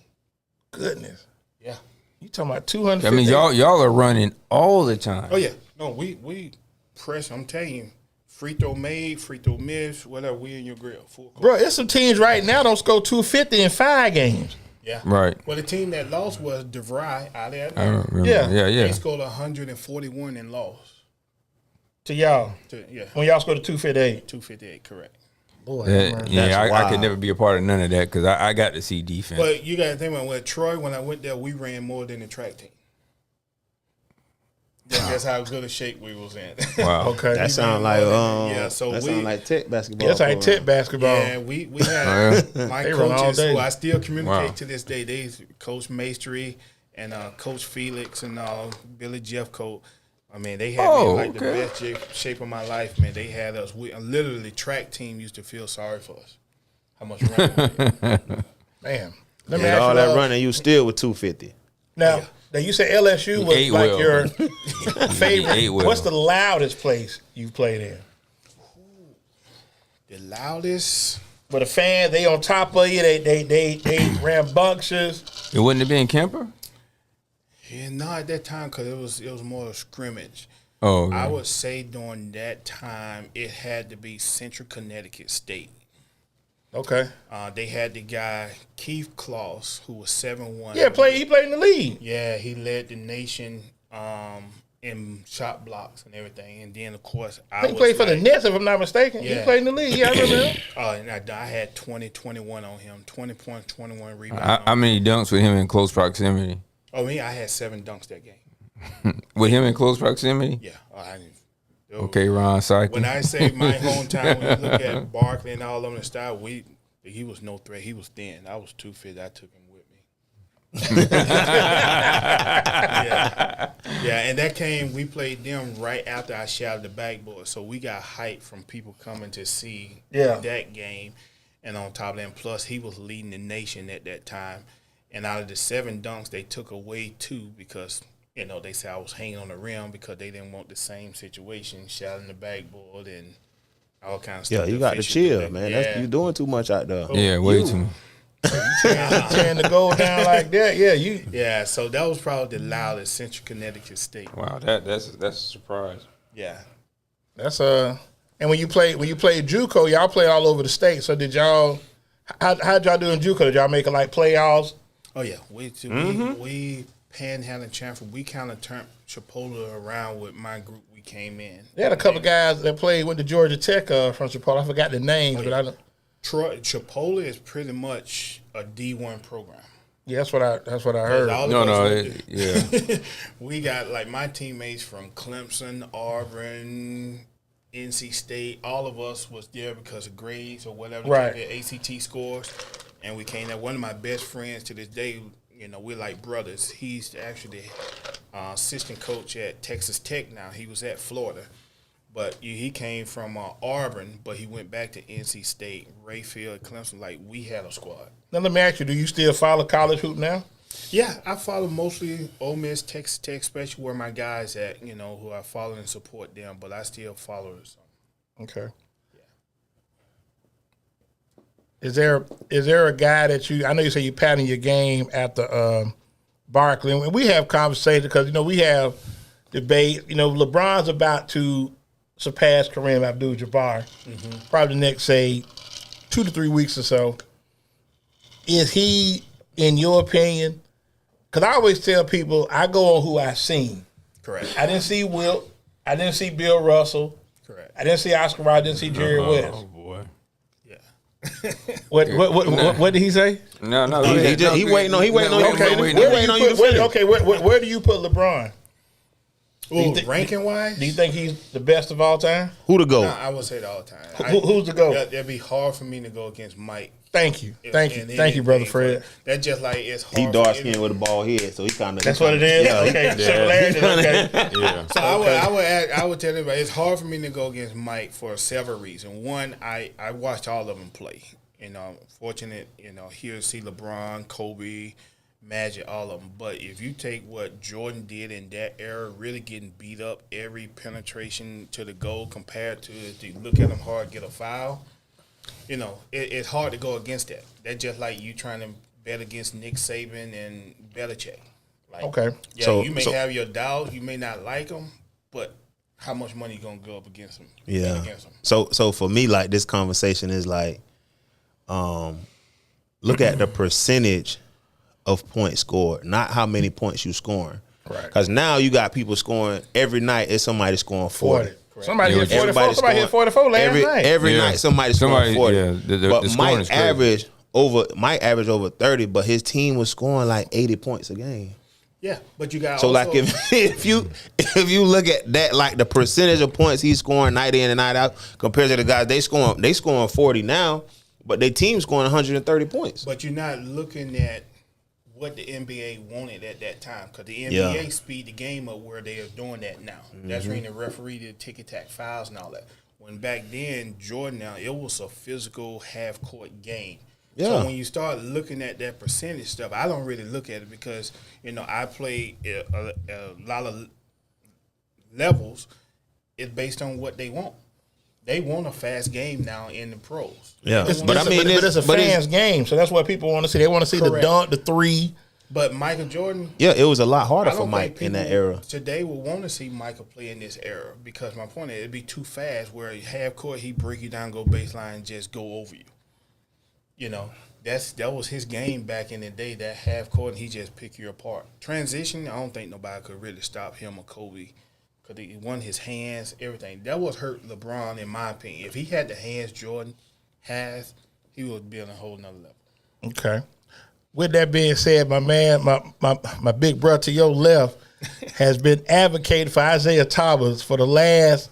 Goodness, Yeah. you talking about 250? I mean, y'all are running all the time. Oh yeah. No, we press. I'm telling you, free throw made, free throw missed, whatever. We in your grill, full court. Bro, there's some teams right now don't score 250 in 5 games. Yeah. Right. Well, the team that lost was DeVry out there. I remember. Yeah. Yeah. They scored 141 and lost. To y'all, Yeah. when y'all scored 258. 258, correct. Boy, I could never be a part of none of that because I got to see defense. But you got to think about with Troy, when I went there, we ran more than the track team. That's how good a shape we was in. Wow. Okay. That sound like so sound like tech basketball. That's like tip basketball. Yeah, we had my They run all coaches day. who I still communicate Wow. to this day. They Coach Mastery and Coach Felix and Billy Jeffcoat. I mean, they had me in like the best shape of my life, man. They had us. We literally track team used to feel sorry for us. How much running we did. Man. Let me And ask all you, that running, you still with 250. Now you said LSU was ate like well. your Ate favorite. well. What's the loudest place you've played in? The loudest. But the fans, they on top of you. They rambunctious. It wouldn't have been Kemper? Yeah, not at that time because it was more a scrimmage. Oh, okay. I would say during that time it had to be Central Connecticut State. Okay. They had the guy Keith Kloss who was 7'1". Yeah, he played in the league. Yeah, he led the nation in shot blocks and everything. And then of course He played for the Nets, if I'm not mistaken. He Yeah. played in the league. Yeah, I remember him. And I had 20-21 on him, 20 points, 21 rebounds. How many dunks with him in close proximity? I had 7 dunks that game. With him in close proximity? Yeah. Okay, Ron Cycle. When I say my hometown, when you look at Barkley and all of them and style, he was no threat. He was thin. I was 250. I took him with me. Yeah, and that came. We played them right after I shouted the backboard, so we got hype from people coming to see that game. And on top of that, plus he was leading the nation at that time. And out of the 7 dunks, they took away 2 because they said I was hanging on the rim because they didn't want the same situation, shouting the backboard and all kinds of stuff. Yeah, you got to chill, man. Yeah. You doing too much out there. Yeah, way too. Tearing the goal down like that. Yeah, Yeah, so that was probably the loudest Central Connecticut State. Wow, that's a surprise. Yeah. That's And when you played JUCO, y'all played all over the state. So did y'all? How'd y'all do in JUCO? Did y'all make it like playoffs? Oh yeah, we panhandling champion. We kind of turned Chipola around with my group. We came in. They had a couple guys that went to Georgia Tech from Chipola. I forgot the names, but I don't. Chipola is pretty much a D1 program. Yeah, that's what I heard. Yeah. We got like my teammates from Clemson, Auburn, NC State. All of us was there because of grades or whatever. Right. Their ACT scores, and we came there. One of my best friends to this day. We're like brothers. He's actually assistant coach at Texas Tech now. He was at Florida. But he came from Auburn, but he went back to NC State, Rayfield, Clemson. Like, we had a squad. Now, let me ask you, do you still follow college hoop now? Yeah, I follow mostly Ole Miss, Texas Tech, especially where my guys at, who I follow and support them, but I still follow it. Okay. Is there a guy that I know you say you patting your game at the Barkley, and we have conversations because, we have debate. LeBron's about to surpass Kareem Abdul-Jabbar, probably the next, say, 2 to 3 weeks or so. Is he, in your opinion, because I always tell people I go on who I've seen. Correct. I didn't see Wilt. I didn't see Bill Russell. Correct. I didn't see Oscar Wilde. I didn't see Jerry West. Oh boy. Yeah. What did he say? No. He waiting on you. Where do you put LeBron? Ooh, ranking wise, Do you think he's the best of all time? Who to go? nah, I would say it all the time. Who's the GOAT? That'd be hard for me to go against Mike. Thank you, in thank you, brother anything, Fred. but That's just like it's hard. He for dark skinned anyone. with a bald head, so he kind of. That's what it is. Okay, similarity. Okay. Yeah. So I would tell everybody it's hard for me to go against Mike for several reasons. One, I watched all of them play. Fortunate, here to see LeBron, Kobe, Magic, all of them. But if you take what Jordan did in that era, really getting beat up every penetration to the goal compared to if you look at him hard, get a foul, it's hard to go against that. That's just like you trying to bet against Nick Saban and Belichick. Like, Okay. Yeah, you may have your doubts, you may not like them, but how much money you gonna go up against them? Yeah. Against them? So for me, like this conversation is like, look at the percentage of points scored, not how many points you scoring. Right. Because now you got people scoring every night. It's somebody scoring 40. Somebody hit 44. Everybody Somebody hit scoring 44 last night. Every night somebody's scoring 40. Yeah, the but scoring is crazy. Mike averaged over 30, but his team was scoring like 80 points a game. Yeah, but you got So also, like if you look at that, like the percentage of points he's scoring night in and night out compared to the guys they scoring 40 now, but their team's scoring 130 points. but you're not looking at what the NBA wanted at that time because the NBA speed the game up where they are doing that now. That's when the referee did ticky-tack fouls and all that. When back then, Jordan, now it was a physical half-court game. Yeah. So when you start looking at that percentage stuff, I don't really look at it because, I play a lot of levels. It's based on what they want. They want a fast game now in the pros. Yeah, It's a fans game, so that's what people want to see. They want to see the Correct. dunk, the three. But Michael Jordan, yeah, it was a lot harder I for don't Mike think in that people era. today will want to see Michael play in this era because my point is it'd be too fast where half court he break you down, go baseline, and just go over you. That was his game back in the day. That half court and he just pick you apart. Transition, I don't think nobody could really stop him or Kobe because he won his hands, everything. That was hurt LeBron in my opinion. If he had the hands Jordan has, he would be on a whole nother level. Okay. With that being said, my man, my big brother to your left has been advocating for Isaiah Thomas for the last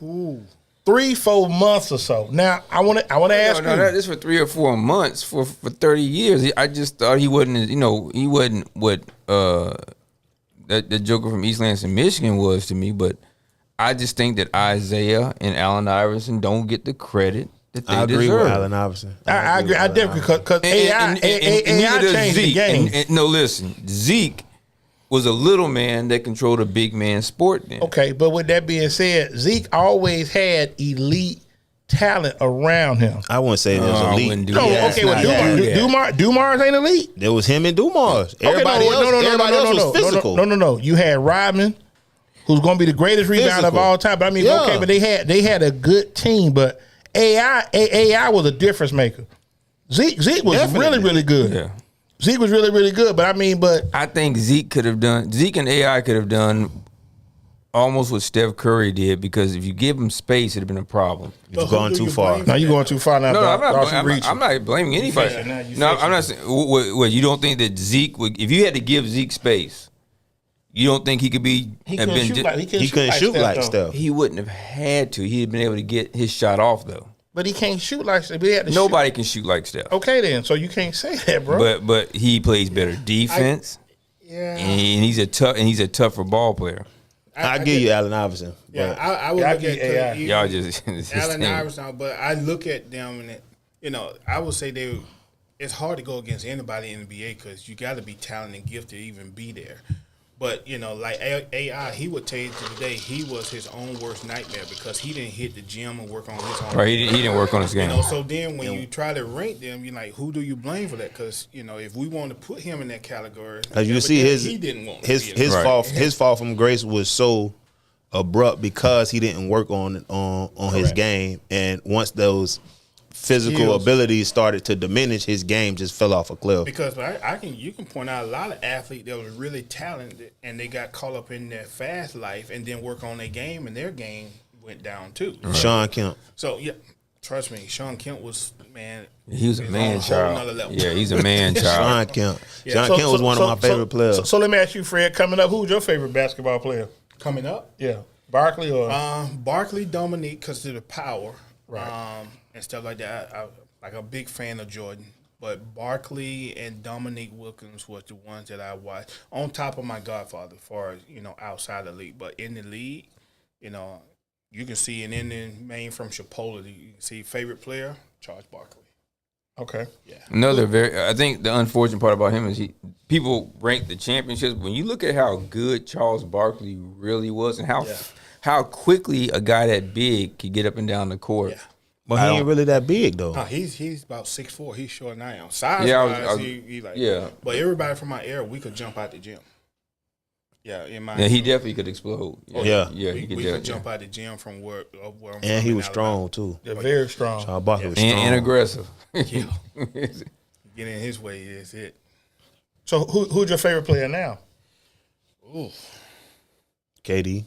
3-4 months or so. Now I want to ask you. This for 3 or 4 months for 30 years. I just thought he wasn't. He wasn't what that Joker from East Lansing, Michigan was to me. But I just think that Isaiah and Allen Iverson don't get the credit that they I agree deserve. with Allen Iverson. I agree. I definitely because AI changed the game. No, listen, Zeke was a little man that controlled a big man sport then. Okay, but with that being said, Zeke always had elite talent around him. I wouldn't say there's I elite. wouldn't do No, that. okay, well, Dumars ain't elite. There was him and Dumars. Okay, Everybody else was physical. No. You had Rodman, who's going to be the greatest rebounder of Physical. all time. But I mean, Yeah. okay, but they had a good team. But AI was a difference maker. Zeke was Definitely. really good. Yeah. Zeke was really good. But I mean, I think Zeke and AI could have done almost what Steph Curry did because if you give him space, it'd have been a problem. You've gone too far. now you're going too far now. No, dog. I'm not blaming anybody. fishing now, you No, fishing. I'm not saying. What you don't think that Zeke would? If you had to give Zeke space, you don't think he could be? He couldn't shoot like Steph, though. He wouldn't have had to. He'd been able to get his shot off though. But he can't shoot like Steph. He had to Nobody can shoot like Steph. Okay, then. So you can't say that, bro. But he plays better defense, Yeah. and he's a tougher ball player. I give you Allen Iverson. Yeah, but I would Yeah, I look give at AI. Y'all just Allen Iverson, but I look at them and I would say it's hard to go against anybody in the NBA because you got to be talented and gifted to even be there. But like AI, he would tell you today he was his own worst nightmare because he didn't hit the gym and work on his own. Right, he didn't work on his game. So then when you try to rank them, you're like, who do you blame for that? Because if we want to put him in that category, as you see, he didn't want to be in his it. fall his fall from grace was so abrupt because he didn't work on his game, and once those physical Skills. abilities started to diminish, his game just fell off a cliff. Because you can point out a lot of athletes that was really talented and they got caught up in their fast life and then work on their game and their game went down too. Sean Kemp. So yeah, trust me, Sean Kemp was He was a he's man on a whole child. nother level. Yeah, he's a man Sean child. Kemp. Yeah. Sean Kemp was one of my favorite players. So let me ask you, Fred, coming up, who's your favorite basketball player? Coming up, Yeah. Barkley or Barkley, Dominique, because of the power, Right. and stuff like that. I like a big fan of Jordan, but Barkley and Dominique Wilkins was the ones that I watched on top of my Godfather, as far as outside the league. But in the league, you can see an Indian man from Chipotle. You can see favorite player, Charles Barkley. okay. Yeah. I think the unfortunate part about him is people rank the championships. When you look at how good Charles Barkley really was and how quickly a guy that big could get up and down the court. Yeah. But he ain't really that big though. He's about 6'4". He's shorter than I am. Size Yeah, wise, he like. yeah. But everybody from my era, we could jump out the gym. Yeah, Yeah, he definitely could explode. Yeah. we could jump out the gym from where I'm And from he in was Alabama. strong too. They're very strong. Charles Barkley was strong. and aggressive. Yeah. Get in his way is it. So who's your favorite player now? Ooh. KD.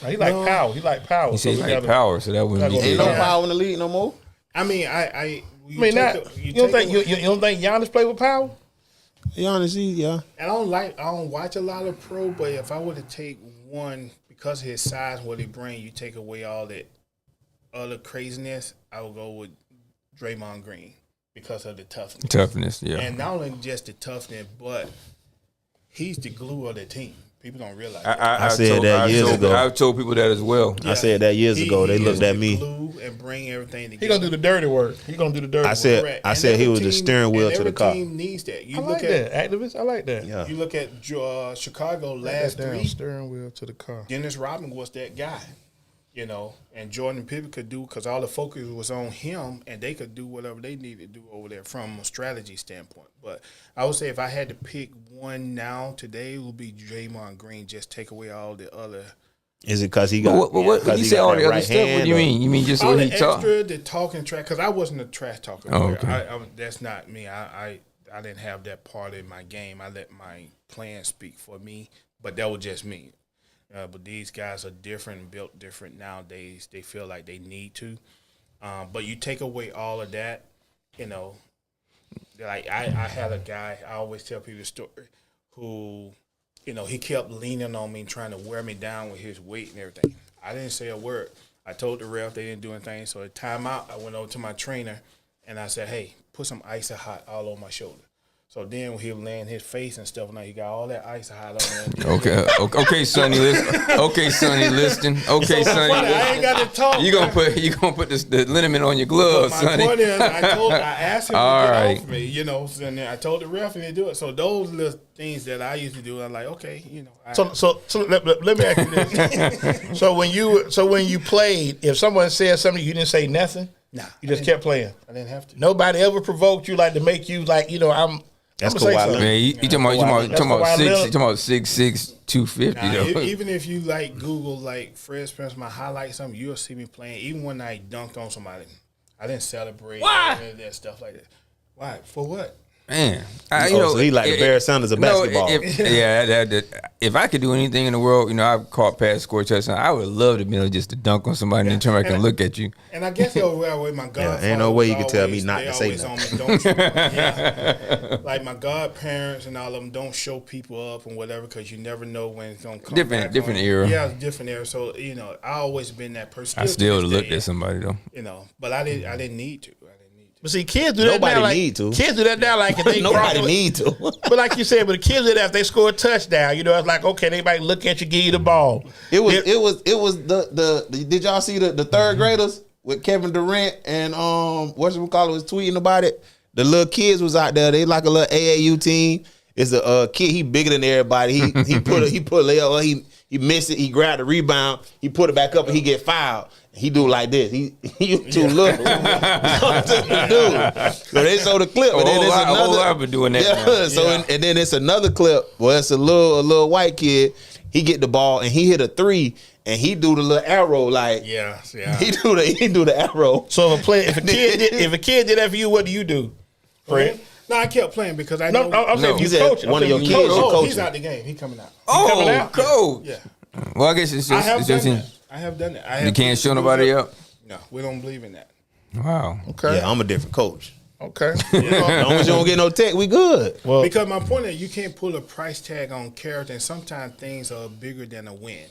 He like power. He like power. He said he we like gotta- power, so that wouldn't be gotta Ain't go no Yeah. power in the league no more. I mean, I mean, you don't think you don't think Giannis play with power? Giannis, yeah. I don't watch a lot of pro, but if I were to take one because of his size, what he bring, you take away all that other craziness, I would go with Draymond Green because of the toughness. Toughness, yeah. And not only just the toughness, but he's the glue of the team. People don't realize that. I said that years ago. I've told people that as well. I said that years ago. They He looked is at the me. glue and bring everything together. He gonna do the dirty work. He gonna do the dirty I work. said Correct. I And said he every was the team- steering wheel and to the every car. team needs that. You I look like at that. Activist, I like that. Yeah. you look at Chicago last That damn three. steering wheel to the car. Dennis Rodman was that guy, and Jordan Pippen could do because all the focus was on him, and they could do whatever they needed to do over there from a strategy standpoint. But I would say if I had to pick one now today, it would be Draymond Green. Just take away all the other. Is it because he But got? what because you he say got all that the other right stuff? What hand, do you or- mean? You mean just All what the he talk? extra, the talking trash, because I wasn't a trash talker. Oh, player. okay. That's not me. I didn't have that part in my game. I let my plan speak for me, but that was just me. But these guys are different, built different nowadays. They feel like they need to. But you take away all of that, like I had a guy, I always tell people the story, who, he kept leaning on me, trying to wear me down with his weight and everything. I didn't say a word. I told the ref they didn't do anything. So at timeout, I went over to my trainer and I said, hey, put some ice hot all over my shoulder. So then when he was laying his face and stuff, now he got all that ice hot on there. Okay, Sonny, listen. Okay, Sonny, listen. Okay, So Sonny, funny, I ain't got to talk. you gonna put the liniment on your gloves, my Sonny. point is, I asked him All to get right. off me, and then I told the ref and he do it. So those little things that I used to do, I'm like, okay, So let me ask you this. so when you played, if someone said something you didn't say nothing, Nah, you just kept playing. I didn't have to. Nobody ever provoked you like to make you like That's I'm gonna say Kawhi something. Leonard. Man, you talking about Kawhi six? Leonard. You talking about 6'6", 250 Nah, though? even if you Google Fred Spencer, my highlights, something, you'll see me playing. Even when I dunked on somebody, I didn't celebrate. Why? Any of that stuff like that. Why? For what? Man, So he like the Barry Sanders of basketball. If I could do anything in the world, I've caught pass, score touchdown. I would love to be able just to dunk on somebody and then turn back and look at you. And I guess with my godfather, ain't no way you was could tell me always- not they to say always nothing. on me, don't like my godparents and all of them don't show people up and whatever because you never know when it's gonna come. Different back on you. era. Yeah, it's different era. So I always been that person. I still to this looked day, at somebody though. but I didn't need to. But see, kids do that Nobody now. Like, need to. Kids do that now. Like if they Nobody need to. But like you said, but the kids did that. If they score a touchdown, it's like okay, everybody look at you, give you the ball. It was the did y'all see the third graders with Kevin Durant and whatchamacallit was tweeting about it? The little kids was out there. They like a little AAU team. It's a kid. He bigger than everybody. He put a layup. He missed it. He grabbed the rebound. He put it back up and he get fouled. He do like this. He too little. Dude. So they show the clip. And then it's A whole another. lot been doing that. Yeah. now. So and then it's another clip where it's a little white kid. He get the ball and he hit a three and he do the little arrow like Yeah. he do the arrow. So if a kid did that for you, what do you do, Fred? No, I kept playing because I No, know. I'm saying if You you said coach one of your kids Oh, coaching. he's out the game. He coming out. coming Oh, out? cool. Yeah, Well, I guess it's I just have it's done just in, that. I have done that. I you have can't show nobody up. No, we don't believe in that. Wow. Okay. Yeah, I'm a different coach. Okay. As long as you don't get no tech, we good. Well, Because my point is, you can't pull a price tag on character, and sometimes things are bigger than a win.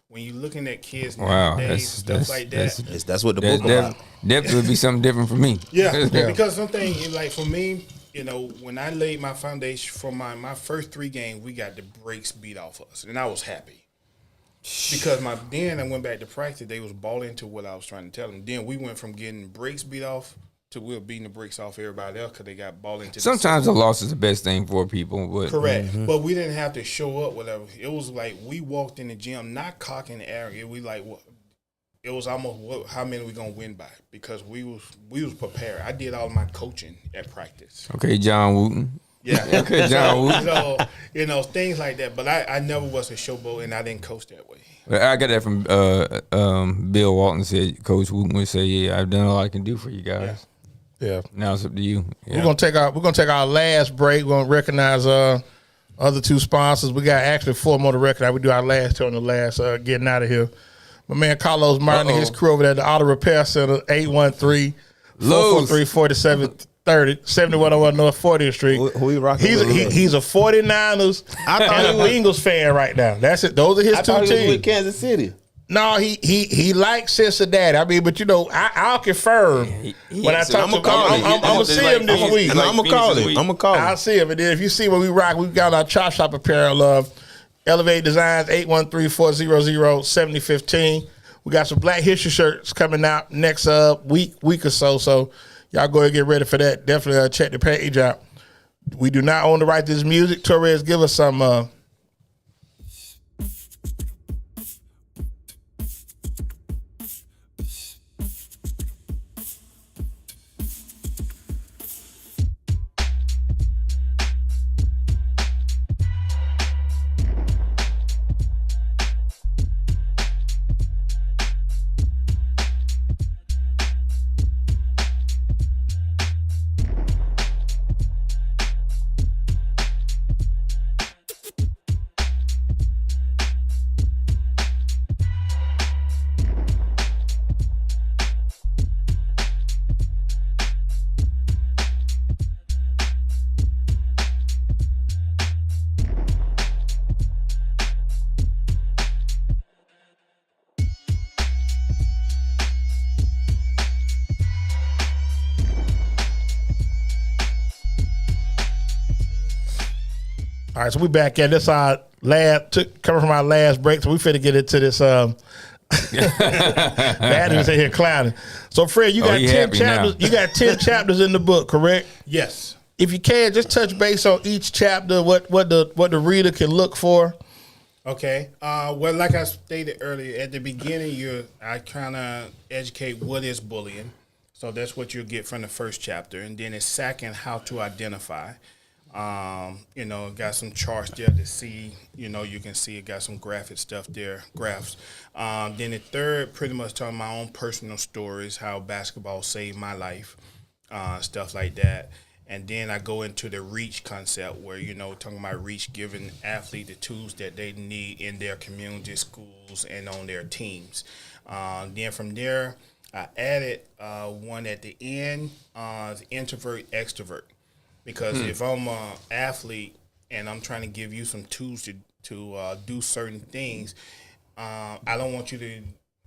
when you're looking at kids Wow, nowadays, stuff like that. That's what the book about. Depth would be something different for me. Yeah, because something like for me, you know, when I laid my foundation for my first 3 games, we got the brakes beat off us, and I was happy because then I went back to practice. They was balling to what I was trying to tell them. Then we went from getting brakes beat off to we were beating the brakes off everybody else because they got ball into. Sometimes a loss is the best thing for people. But, correct, but we didn't have to show up. Whatever it was like, we walked in the gym not cocky and arrogant. We like what. It was almost how many we gonna win by because we was prepared. I did all my coaching at practice. Okay, John Wooten. Yeah, okay, John Wooten. So you know things like that. But I never was a showboat and I didn't coach that way. I got that from Bill Walton. Said Coach Wooten would say, "Yeah, I've done all I can do for you guys." Yeah. Now it's up to you. Yeah. We're gonna take our last break. We're gonna recognize other 2 sponsors. We got actually 4 more to recognize. We do our last 2 on the last getting out of here. My man Carlos Martin and his crew over there at the Auto Repair Center, 813-443-4730, 7101 North 40th Street. Who he rocking with? He's a 49ers and a Bengals fan right now. That's it. Those are his 2 teams. With Kansas City. No, he likes Cincinnati. I mean, but you know, I'll confirm when I talk to him. I'm gonna see him this week. I'm gonna call him. I'll see him. And then if you see what we rock, we've got our Chop Shop apparel of Elevate Designs, 813-400-7015. We got some Black History shirts coming out next week or so. So y'all go and get ready for that. Definitely check the page out. We do not own the right to this music. Torres, give us some. All right, so we back at this. Our coming from our last break, so we finna get into this. Matt is in here clowning. So, Fred, you got 10 chapters. You got 10 chapters in the book, correct? Yes. If you can, just touch base on each chapter. What the reader can look for. Okay. Well, like I stated earlier, at the beginning, I kind of educate what is bullying. So that's what you'll get from the first chapter, and then it's second, how to identify. Got some charts there to see, you can see it got some graphic stuff there, graphs. Then the third, pretty much telling my own personal stories, how basketball saved my life, stuff like that. And then I go into the reach concept where, talking about reach, giving athletes the tools that they need in their community, schools, and on their teams. Then from there, I added one at the end, introvert, extrovert. Because if I'm an athlete and I'm trying to give you some tools to do certain things, I don't want you to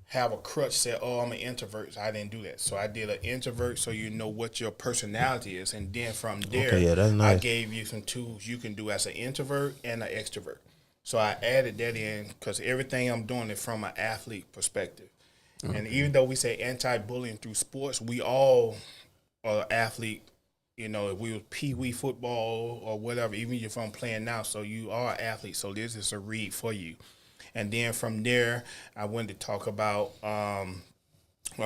have a crutch say, oh, I'm an introvert. So I didn't do that. So I did an introvert so you know what your personality is. And then from there, that's nice. I gave you some tools you can do as an introvert and an extrovert. So I added that in because everything I'm doing is from an athlete perspective. Mm-hmm. And even though we say anti-bullying through sports, we all are athlete. If we was pee-wee football or whatever, even if I'm playing now, so you are an athlete, so this is a read for you. And then from there, I went to talk about, I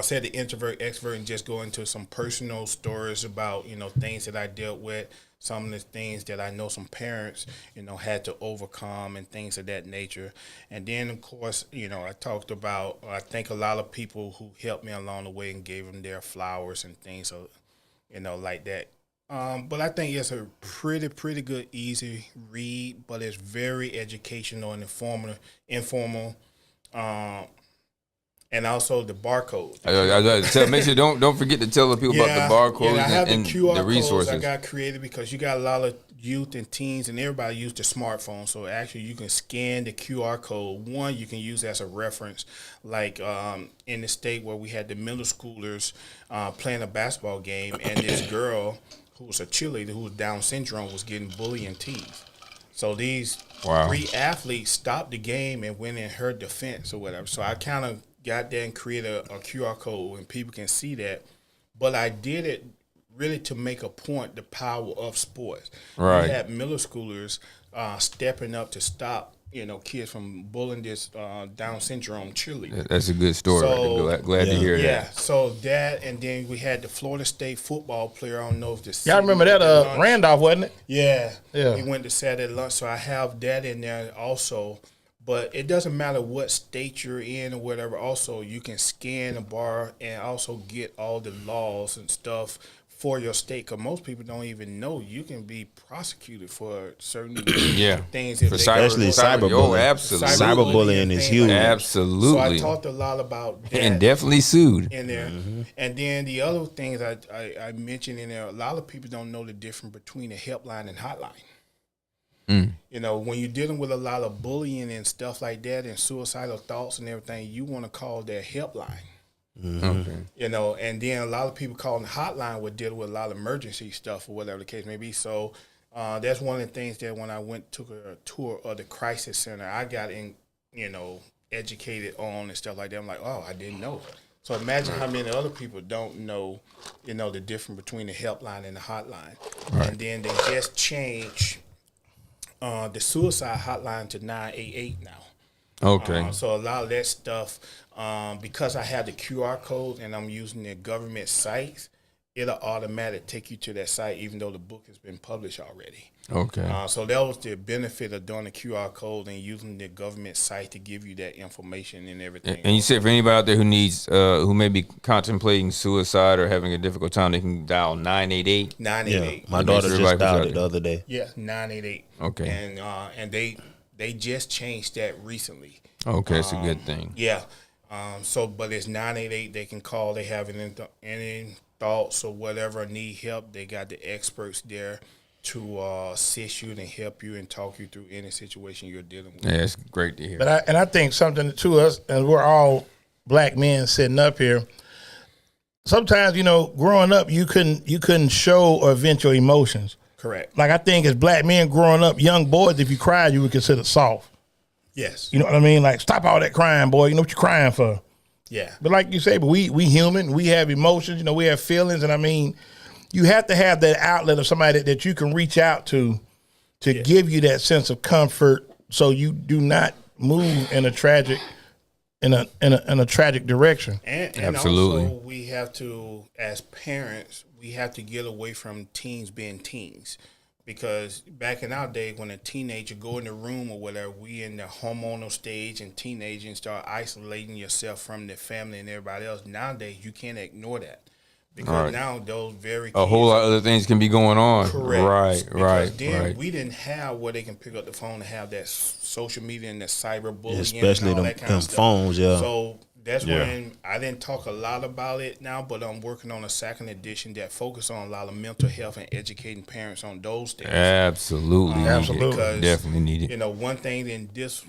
said the introvert, extrovert, and just go into some personal stories about, things that I dealt with, some of the things that I know some parents, had to overcome and things of that nature. And then, of course, I talked about, I think a lot of people who helped me along the way and gave them their flowers and things, so, like that. But I think it's a pretty good, easy read, but it's very educational and informal. and also the barcode. Make sure don't forget to tell the people about the barcodes I have and the QR the resources. codes I got created because you got a lot of youth and teens and everybody use the smartphone. So actually you can scan the QR code. One, you can use as a reference, like in the state where we had the middle schoolers playing a basketball game, and this girl who was a cheerleader who was Down syndrome was getting bullied and teased. So these 3 athletes stopped the game and went in her defense or whatever. So I kind of got there and created a QR code and people can see that. But I did it really to make a point, the power of sports. Right. We had middle schoolers stepping up to stop, kids from bullying this Down syndrome cheerleader. That's a good story. So, glad to hear that. Yeah, so that, and then we had the Florida State football player. I don't know if the Y'all remember that Randolph, wasn't it? Yeah. Yeah. He went to Saturday lunch, so I have that in there also. But it doesn't matter what state you're in or whatever. Also, you can scan a bar and also get all the laws and stuff for your state. Because most people don't even know you can be prosecuted for certain things. Especially cyberbullying. Oh, absolutely. Cyberbullying is huge. Absolutely. So I talked a lot about that. And definitely sued. In there. Mm-hmm. And then the other things I mentioned in there, a lot of people don't know the difference between a helpline and hotline. When you're dealing with a lot of bullying and stuff like that and suicidal thoughts and everything, you want to call that helpline. Okay. And then a lot of people calling the hotline would deal with a lot of emergency stuff or whatever the case may be. So that's one of the things that when I took a tour of the crisis center, I got educated on and stuff like that. I'm like, oh, I didn't know. So imagine how many other people don't know, the difference between the helpline and the hotline. Right. And then they just changed the suicide hotline to 988 now. Okay. So a lot of that stuff, because I have the QR code and I'm using the government sites, it'll automatically take you to that site, even though the book has been published already. Okay. So that was the benefit of doing the QR code and using the government site to give you that information and everything. And you said for anybody out there who may be contemplating suicide or having a difficult time, they can dial 988. 988. Yeah, my daughter just dialed it the other day. Yeah, 988. Okay. And they just changed that recently. Okay, it's a good thing. Yeah. But it's 988. They can call. They have any thoughts or whatever, need help. They got the experts there to assist you and help you and talk you through any situation you're dealing with. Yeah, it's great to hear. But I think something to us, and we're all black men sitting up here. Sometimes, growing up, you couldn't show or vent your emotions. Correct. Like I think as black men growing up, young boys, if you cried, you were considered soft. Yes. You know what I mean? Like, stop all that crying, boy. You know what you're crying for. Yeah. But like you say, but we human, we have emotions, we have feelings, and I mean, you have to have that outlet of somebody that you can reach out to give you that sense of comfort, so you do not move in a tragic direction. And absolutely. Also we have to, as parents, we have to get away from teens being teens. Because back in our day, when a teenager go in the room or whatever, we in the hormonal stage and teenager and start isolating yourself from the family and everybody else. Nowadays, you can't ignore that. Because now those very kids, a whole lot of other things can be going on. Correct. Right. Then we didn't have where they can pick up the phone and have that social media and that cyberbullying, especially and all that kind them of stuff. phones. Yeah. So that's when I didn't talk a lot about it now, but I'm working on a second edition that focus on a lot of mental health and educating parents on those things. Absolutely. Because, definitely need it. One thing in this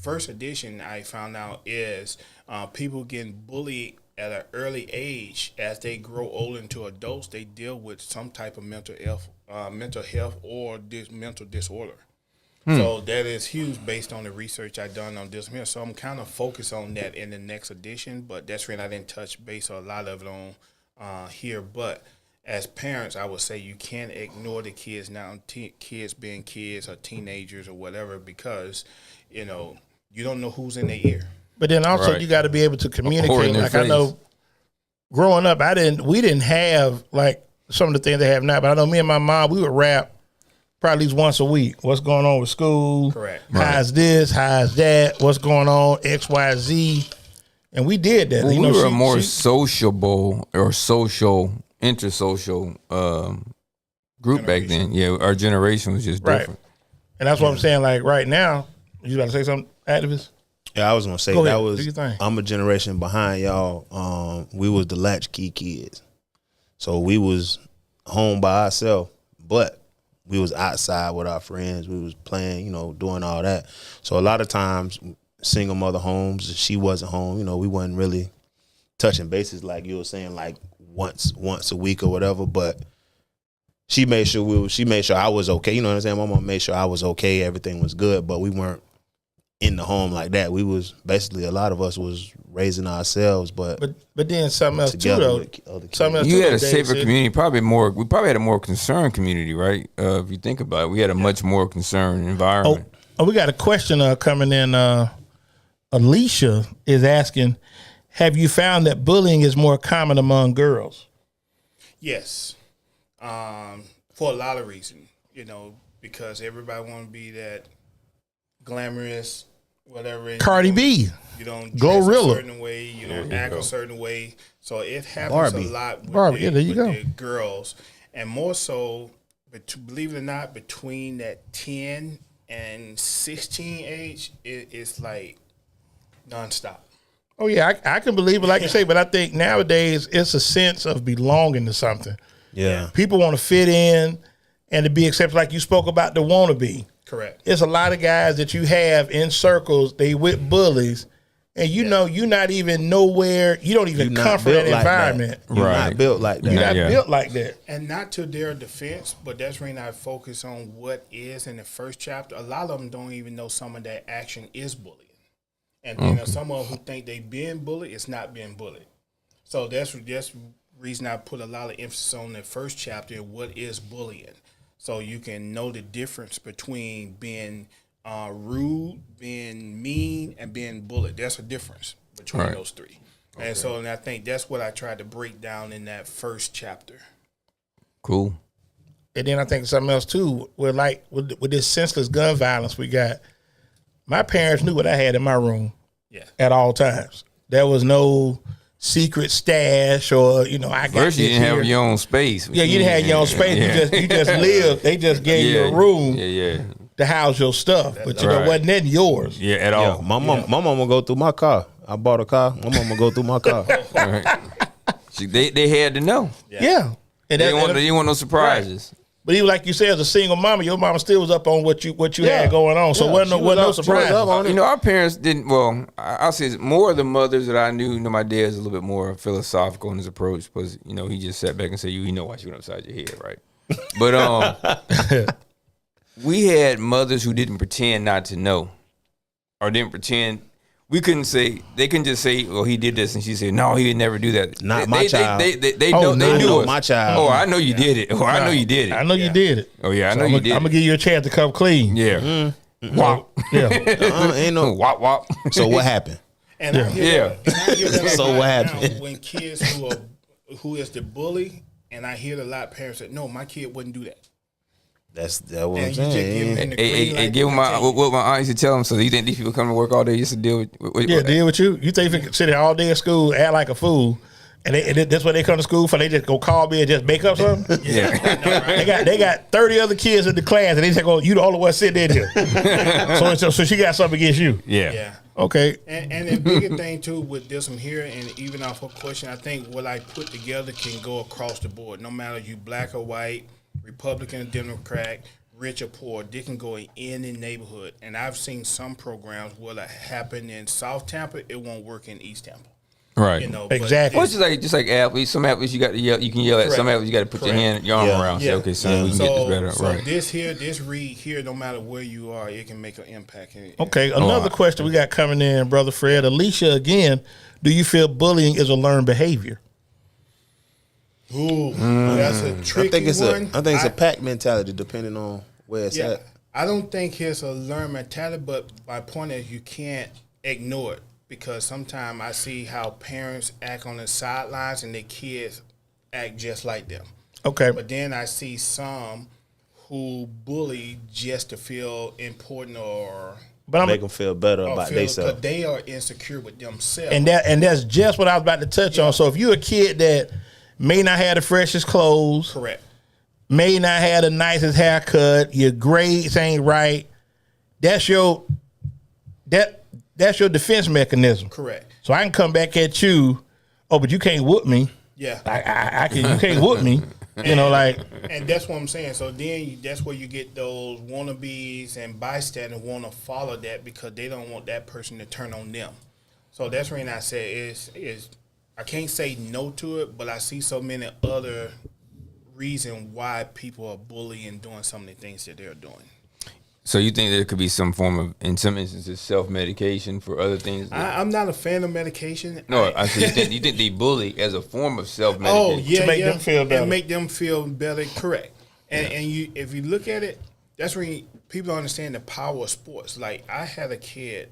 first edition I found out is people getting bullied at an early age. As they grow older into adults, they deal with some type of mental health or mental disorder. So that is huge based on the research I've done on this here. So I'm kind of focused on that in the next edition, but that's when I didn't touch base a lot of it on here. But as parents, I would say you can't ignore the kids now, kids being kids or teenagers or whatever, because, you don't know who's in their ear. But then also you got to be able to communicate. Like I know growing up, we didn't have like some of the things they have now, but I know me and my mom, we would rap probably at least once a week. What's going on with school? Correct. How's this? How's that? What's going on? X, Y, Z. And we did that. Well, we were a more sociable or intersocial group back then. Yeah, our generation was just different. And that's what I'm saying. Like right now, you about to say something, activist? Yeah, I was gonna say Go that ahead. was. Do your thing. I'm a generation behind y'all. We was the latchkey kids, so we was home by ourselves, but we was outside with our friends. We was playing, doing all that. So a lot of times, single mother homes, she wasn't home. We wasn't really touching bases like you were saying, like once a week or whatever. But she made sure I was okay. You know what I'm saying? My mom made sure I was okay. Everything was good, but we weren't in the home like that. We was basically, a lot of us was raising ourselves, but then something else too though. Something else You too, had a Dave safer said. community, we probably had a more concerned community, right? If you think about it, we had a much more concerned environment. Oh, we got a question coming in. Alicia is asking, have you found that bullying is more common among girls? Yes, for a lot of reasons, because everybody want to be that glamorous, whatever. Cardi B. You don't dress Glorilla. a certain way. You don't act a certain way. So it happens Barbie. a lot with, Barbie, there you go. the girls, and more so, but believe it or not, between that 10 and 16 age, it's like nonstop. Oh yeah, I can believe it, like you say, but I think nowadays it's a sense of belonging to something. yeah. People want to fit in and to be accepted, like you spoke about the wannabe. Correct. It's a lot of guys that you have in circles, they with bullies, and you're not even nowhere, you don't even You're come not from that built like that. environment. You're Right. not built like that. You're not Yeah. built like that. And not to their defense, but that's when I focus on what is in the first chapter. A lot of them don't even know some of that action is bullying. And then some of them who think they being bullied, it's not being bullied. So that's the reason I put a lot of emphasis on the first chapter and what is bullying. So you can know the difference between being rude, being mean, and being bullied. There's a difference between those three. And so I think that's what I tried to break down in that first chapter. Cool. And then I think something else too, with this senseless gun violence we got, my parents knew what I had in my room at all times. There was no secret stash or, I got First, you this didn't have here. your own space. Yeah, you didn't have your own space. Yeah. You just lived. They just gave you a room Yeah. to house your stuff. But right. wasn't that yours? Yeah, at Yeah, all. my mom will go through my car. I bought a car. My mom will go through my car. Right. See, they had to know. Yeah. And They didn't want no surprises. But even like you said, as a single mama, your mama still was up on what you had going on. So wasn't no surprise. Our parents didn't. Well, I'll say more of the mothers that I knew. My dad's a little bit more philosophical in his approach because he just sat back and said, "You know why she went upside your head, right?" But we had mothers who didn't pretend not to know, or didn't pretend. We couldn't say, they couldn't just say, "Well, he did this," and she said, "No, he would never do that." Not my child. They Oh, know. no, They knew no, us. my child. Oh, I know you did it. Oh, I know you did it. I know you did it. Oh yeah, I know I'm you did. gonna give you a chance to come clean. Yeah. Wop. Yeah. Ain't no. Wop wop. So what happened? And I hear that So a lot what now happened? when kids who is the bully, and I hear a lot of parents say, "No, my kid wouldn't do that." That's what I'm And you just give saying. them the Hey, green light give them to continue. what my aunt used to tell them. So you think these people come to work all day just to deal with Yeah, deal with you. You think you can sit there all day at school, act like a fool, and that's what they come to school for? They just go call me and just make up something? Yeah. They got 30 other kids in the class, and they say, "Oh, you the only one sitting in here." so she got something against you. Yeah. Yeah. Okay. And the bigger thing too with this one here, and even off her question, I think what I put together can go across the board. No matter you black or white, Republican or Democrat, rich or poor, they can go in any neighborhood. And I've seen some programs where it happen in South Tampa, it won't work in East Tampa. Right. But Exactly. Well, it's just like athletes. Some athletes you got to yell. You can yell at. Some Correct. athletes you got to put Correct. your arm Yeah. around. Say, okay, son, we can get this better. So Right. this read here, no matter where you are, it can make an impact. Okay, another question we got coming in, Brother Fred. Alicia again, do you feel bullying is a learned behavior? Ooh, that's a tricky I think it's one. a pack mentality depending on where it's at. I don't think it's a learned mentality, but my point is you can't ignore it because sometimes I see how parents act on the sidelines and their kids act just like them. Okay. But then I see some who bully just to feel important or But Make them feel better about feel themselves. because they are insecure with themselves. and that's just what I was about to touch on. So if you're a kid that may not have the freshest clothes, Correct. may not have the nicest haircut, your grades ain't right, that's that's your defense mechanism. Correct. So I can come back at you. Oh, but you can't whoop me. Yeah. I can. You can't whoop me. You know, like. And that's what I'm saying. So then that's where you get those wannabes and bystanders want to follow that because they don't want that person to turn on them. So that's when I say is I can't say no to it, but I see so many other reasons why people are bullying and doing some of the things that they're doing. So you think there could be some form of, in some instances, self-medication for other things? I'm not a fan of medication. No, I said you think they bully as a form of self-medication? Oh yeah, to make them feel better. And make them feel better. Correct. And you, if you look at it, that's when people understand the power of sports. Like I had a kid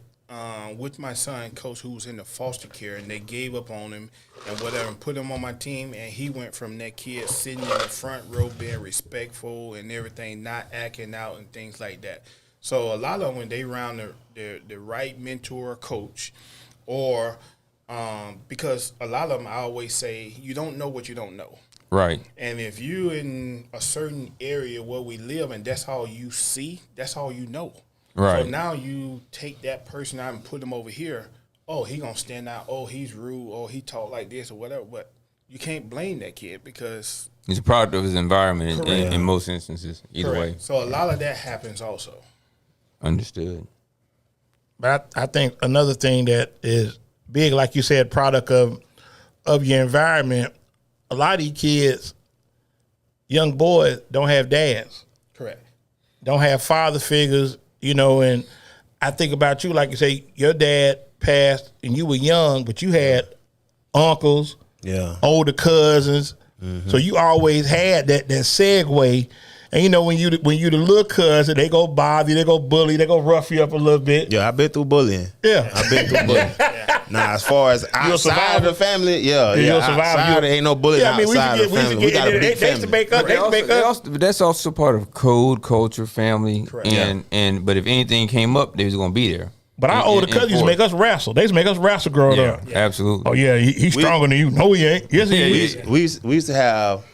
with my son, coach, who was in the foster care, and they gave up on him and whatever, and put him on my team, and he went from that kid sitting in the front row being respectful and everything, not acting out and things like that. So a lot of them, when they round the right mentor or coach, or because a lot of them, I always say, you don't know what you don't know. Right. And if you in a certain area where we live and that's all you see, that's all you know. Right. So now you take that person out and put him over here. Oh, he gonna stand out. Oh, he's rude. Oh, he talk like this or whatever. But you can't blame that kid because He's a product of his environment in most instances. Either way. So a lot of that happens also. Understood. But I think another thing that is big, like you said, product of your environment. A lot of these kids, young boys, don't have dads. Correct. Don't have father figures, you know, and I think about you, like you say, your dad passed and you were young, but you had uncles, older cousins. So you always had that segue. And you know, when you the little cousin, they go bother you, they go bully, they go rough you up a little bit. Yeah, I've been through bullying. Yeah. I've been through bullying. Now, as far as outside of the family, you're a survivor. outside there ain't no bullying outside of the family. We got a big they used to make up. But that's also part of code, culture, family, Correct. and but if anything came up, they was gonna be there. But our older cousins used to make us wrestle. They used to make us wrestle growing up. Yeah, absolutely. Oh yeah, he's stronger than you. No, he ain't. Yes, he is. We used to have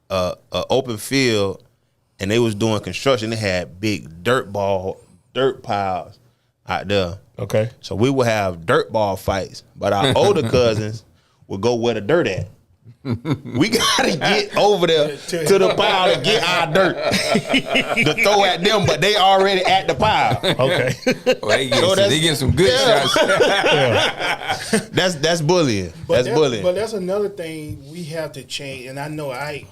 a open field, and they was doing construction. They had big dirt piles out there. Okay. So we would have dirt ball fights, but our older cousins would go where the dirt at. We gotta get over there to the pile to get our dirt to throw at them, but they already at the pile. Okay. Well, they get some good shots. That's bullying. That's bullying. But that's another thing we have to change. And I know I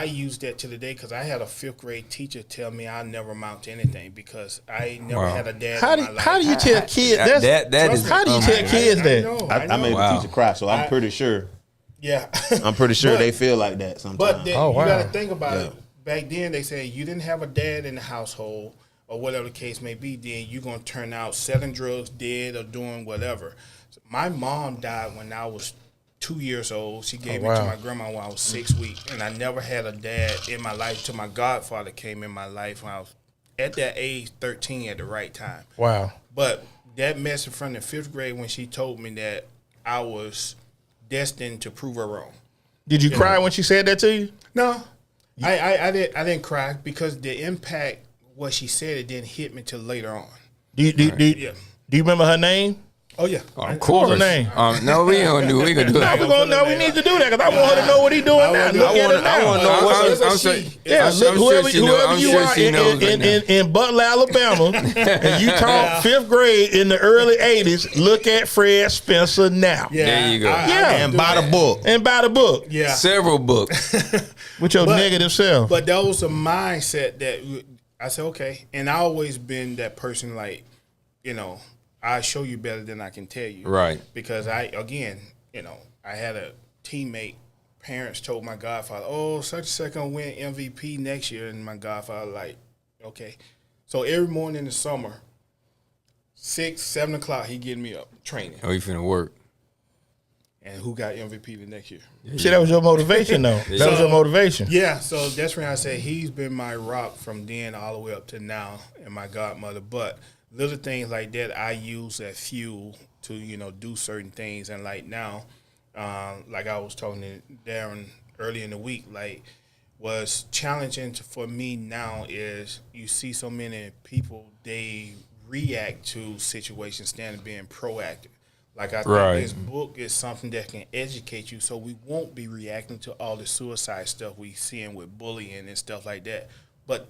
use that to the day because I had a 5th grade teacher tell me I never amount to anything because I never had a dad. How do you tell kids that is? How do you tell kids that? I made the teacher cry, so I'm pretty sure. Yeah. I'm pretty sure they feel like that sometimes. But you got to think about it. Back then, they said you didn't have a dad in the household or whatever the case may be, then you're going to turn out selling drugs, dead, or doing whatever. So my mom died when I was 2 years old. She gave me to my grandma when I was 6 weeks. And I never had a dad in my life till my godfather came in my life when I was at that age, 13 at the right time. Wow. But that message from the 5th grade when she told me that I was destined to prove her wrong. Did you cry when she said that to you? No. I didn't cry because the impact, what she said, it didn't hit me till later on. Do you remember her name? Oh yeah, of course. What's her name? No, we ain't gonna do. We gonna do that. We need to do that because I want her to know what he's doing now. Look at her now. I want to know whoever you are in Butler, Alabama, and you taught 5th grade in the early '80s. Look at Fred Spencer now. Yeah, there you go. And buy the book. Yeah, several books with your negative self. But that was a mindset that I said okay, and I always been that person like, you know, I show you better than I can tell you. Right. Because I had a teammate, parents told my godfather, oh, such and such gonna win MVP next year. And my godfather like, okay. So every morning in the summer, 6, 7 o'clock, he getting me up, training. Oh, you finna work. And who got MVP the next year? See, that was your motivation, though. That was your motivation. Yeah, so that's when I say he's been my rock from then all the way up to now and my godmother. But little things like that I use as fuel to, you know, do certain things. And like now, like I was talking to Darren early in the week, like what's challenging for me now is you see so many people, they react to situations than being proactive. Like I think Right. this book is something that can educate you, so we won't be reacting to all the suicide stuff we seeing with bullying and stuff like that. But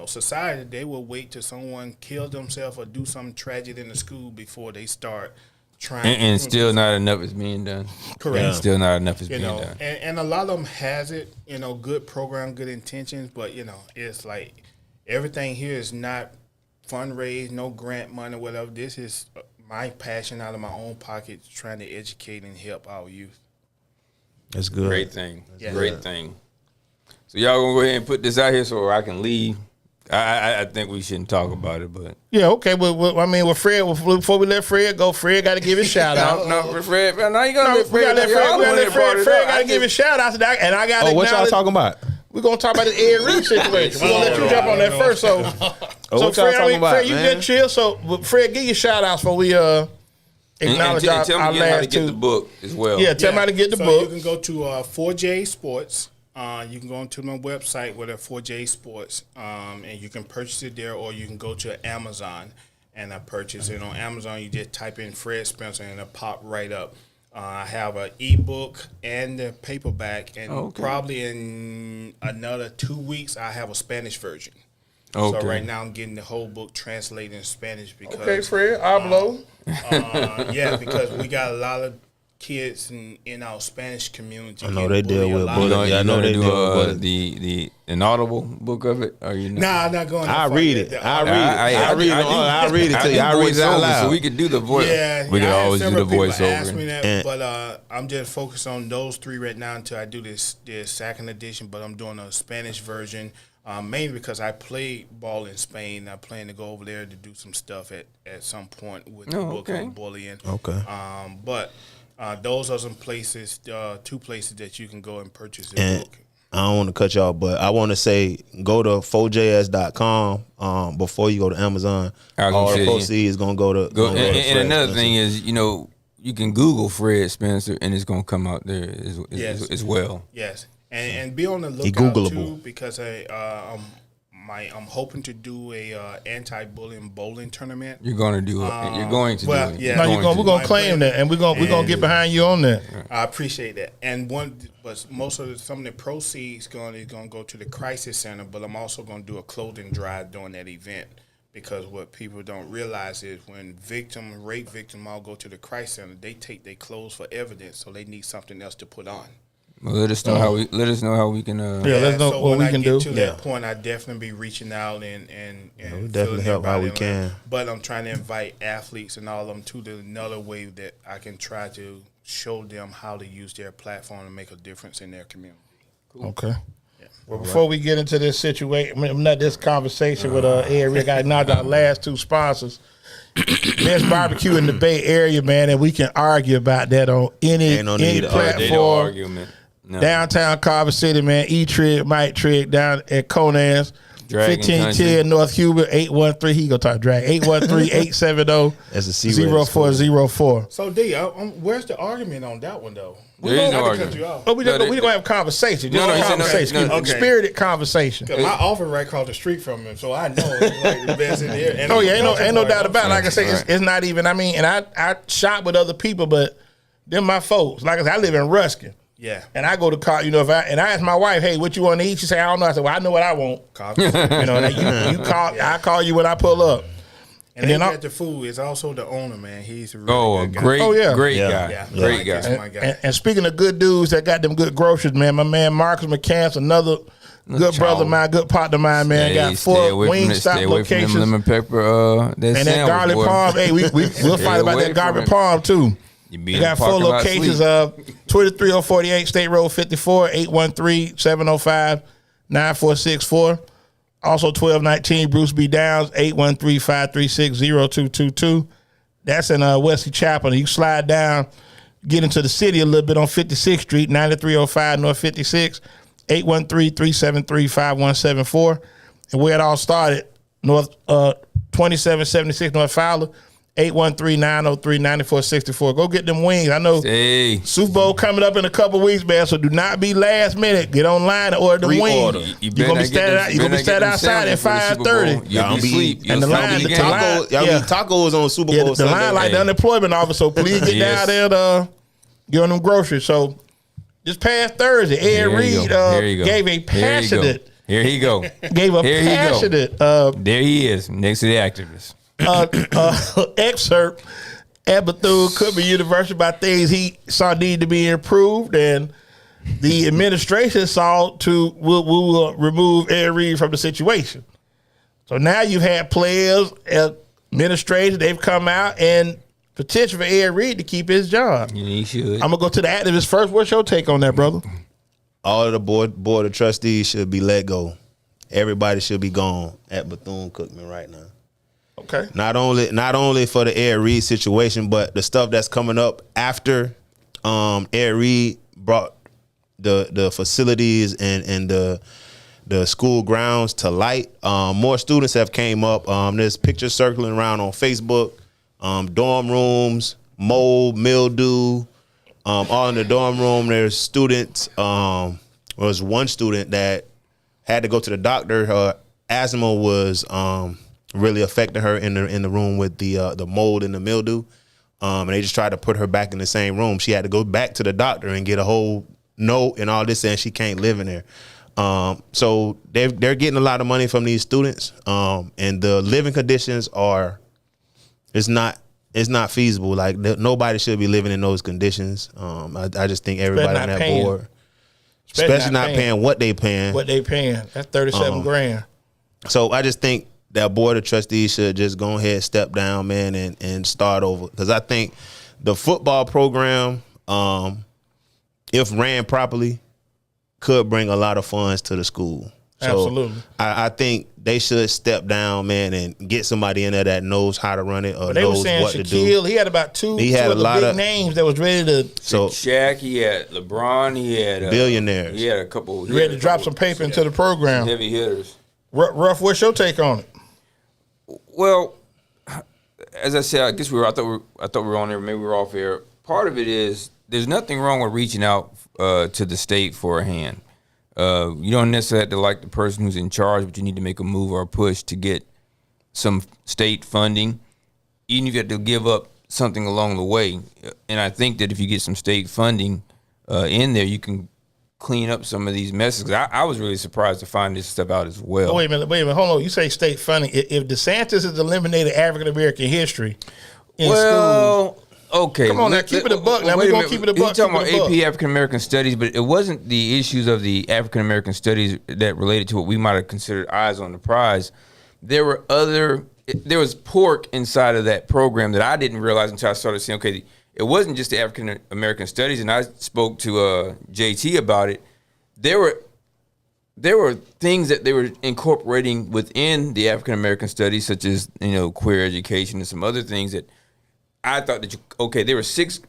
society, they will wait till someone kill themselves or do something tragic in the school before they start trying. And still not enough is being done. Correct. And still not enough is being done. And a lot of them has it, good program, good intentions, but it's like everything here is not fundraised, no grant money, whatever. This is my passion out of my own pocket, trying to educate and help our youth. That's good. Great thing. Yeah. Great thing. So y'all gonna go ahead and put this out here so I can leave. I think we shouldn't talk about it, but Yeah, okay. Well, I mean, with Fred, before we let Fred go, Fred got to give his shout out. no, Fred. Now you gotta let We got Fred. to let Fred. Fred got to give his shout out to that, and I got to. Oh, what y'all talking about? We're gonna talk about this Ed Reed situation. We're gonna let you jump on that first. So, What y'all Fred, talking about, Fred, you man? just chill. So, Fred, give your shout outs before we acknowledge and tell our me again how to last get the two. book as well. Yeah, tell me how to get the So book. you can go to 4J Sports. You can go onto my website with 4J Sports, and you can purchase it there, or you can go to Amazon and purchase it. On Amazon, you just type in Fred Spencer and it'll pop right up. I have an ebook and the paperback, and probably in another 2 weeks, I have a Spanish version. Okay. So right now, I'm getting the whole book translated in Spanish because Okay, Fred, hablo. because we got a lot of kids in our Spanish community. I know they deal with bullying. Yeah, I know they do deal with the inaudible book of it. Or you know? Nah, I'm not going. I read it. I read it to you. I do read it out voiceover, loud. so we could do the voice. Yeah, we could I had always do the several people ask voiceover. me that, And- but I'm just focused on those three right now until I do this second edition. But I'm doing a Spanish version, mainly because I played ball in Spain. I plan to go over there to do some stuff at some point with the book on bullying. Okay. But those are some places, 2 places that you can go and purchase the And book. I don't want to cut y'all, but I want to say go to 4js.com before you go to Amazon. I was All gonna the say, proceeds gonna go to. Gonna go to And Fred another Spencer. thing is, you can Google Fred Spencer and it's gonna come out there as well. Yes, and be on the lookout Googleable. too, because I'm hoping to do a anti-bullying bowling tournament. You're gonna do it. You're going to well, do it. yeah. No, Going we're gonna claim that, and we're gonna get behind you on that. I appreciate that. And most of some of the proceeds is going to go to the crisis center. But I'm also going to do a clothing drive during that event, because what people don't realize is when rape victims all go to the crisis center, they take their clothes for evidence, so they need something else to put on. Well, let us know how we can. Yeah, let's know so what when we I can get do. to that point, I definitely be reaching out and we definitely filling help how we everybody in. can. But I'm trying to invite athletes and all of them to another way that I can try to show them how to use their platform to make a difference in their community. Okay. Well, before we get into this situation, not this conversation with Ed Rick, I acknowledge our last 2 sponsors. Best barbecue in the Bay Area, man, and we can argue about that on any platform. Argument. No. Downtown Carver City, man. E-Trig, Mike Trigg down at Conan's. Dragon 1510 Country. North Hubert, 813. He gonna talk drag. 813-870 That's a C-rated 0404. So D, where's the argument on that one though? There is no Not to argument. cut you off. Oh, we gonna have conversation. No, he said no, conversation. no, okay. Spirited conversation. My office right across the street from him, so I know it's like the best in here. And Oh yeah, ain't no doubt about it. Like I say, Right. it's not even. I mean, and I shop with other people, but them my folks. Like I said, I live in Ruskin. Yeah. And I go to call, if I ask my wife, hey, what you want to eat? She say, I don't know. I said, well, I know what I want. You call, I call you when I pull up. And then then at the food is also the owner, man. He's a really Oh, good guy. great, great Yeah. guy, Yeah. great Yeah. guy. My guy. And speaking of good dudes that got them good groceries, man, my man Marcus McCants, another good brother of mine, good partner of mine, man, got 4 Wingstop locations. From lemon pepper, And that garlic palm, hey, we'll fight about that garlic palm too. We We got 4 locations of 23048 State Road 54, 813-705-9464. Also 1219 Bruce B. Downs, 813-536-0222. That's in Wesley Chapel. You slide down, get into the city a little bit on 56th Street, 9305 North 56, 813-373-5174. And where it all started, 2776 North Fowler, 813-903-9464. Go get them wings. I know Super Bowl coming up in a couple weeks, man, so do not be last minute. Get online and order them wings. You're going to be standing outside at 5:30. Y'all be asleep. And the line, y'all be tacos on Super Bowl Sunday. The line like the unemployment office, so please get down there and get on them groceries. So this past Thursday, Ed Reed gave a passionate... Here he go. Gave a passionate... there he is, next to the activist. Excerpt at Bethune-Cookman University about things he saw need to be improved, and the administration saw will remove Ed Reed from the situation. So now you've had players, administration, they've come out and petition for Ed Reed to keep his job. Yeah, he should. I'm gonna go to the activists first. What's your take on that, brother? All of the board of trustees should be let go. Everybody should be gone at Bethune-Cookman right now. Okay. Not only for the Ed Reed situation, but the stuff that's coming up after Ed Reed brought the facilities and the school grounds to light. More students have came up. There's pictures circling around on Facebook. Dorm rooms, mold, mildew, all in the dorm room. There's students. Was one student that had to go to the doctor. Her asthma was really affecting her in the room with the mold and the mildew. And they just tried to put her back in the same room. She had to go back to the doctor and get a whole note and all this saying she can't live in there. So they're getting a lot of money from these students. And the living conditions it's not feasible. Like nobody should be living in those conditions. I just think everybody on that board, especially not paying what they paying. What they paying? That's $37,000. So I just think that board of trustees should just go ahead, step down, man, and start over. Because I think the football program, if ran properly, could bring a lot of funds to the school. So absolutely. I think they should step down, man, and get somebody in there that knows how to run it or knows what to do. He had about two of the big names that was ready to. So Shaq, he had LeBron, he had billionaires. He had a couple. Ready to drop some paper into the program. Heavy hitters. Ruff, what's your take on it? Well, as I said, I guess I thought we were on there. Maybe we were off air. Part of it is there's nothing wrong with reaching out to the state for a hand. You don't necessarily have to like the person who's in charge, but you need to make a move or a push to get some state funding, even if you have to give up something along the way. And I think that if you get some state funding in there, you can clean up some of these messes. I was really surprised to find this stuff out as well. Wait a minute, hold on. You say state funding. If DeSantis has eliminated African American history in school. Okay. Come on, now keep it a buck. Now we're going to keep it a buck. You're talking about AP African American Studies, but it wasn't the issues of the African American Studies that related to what we might have considered eyes on the prize. There was pork inside of that program that I didn't realize until I started seeing, okay, it wasn't just the African American Studies, and I spoke to JT about it. There were things that they were incorporating within the African American Studies, such as, queer education and some other things that I thought that there were 6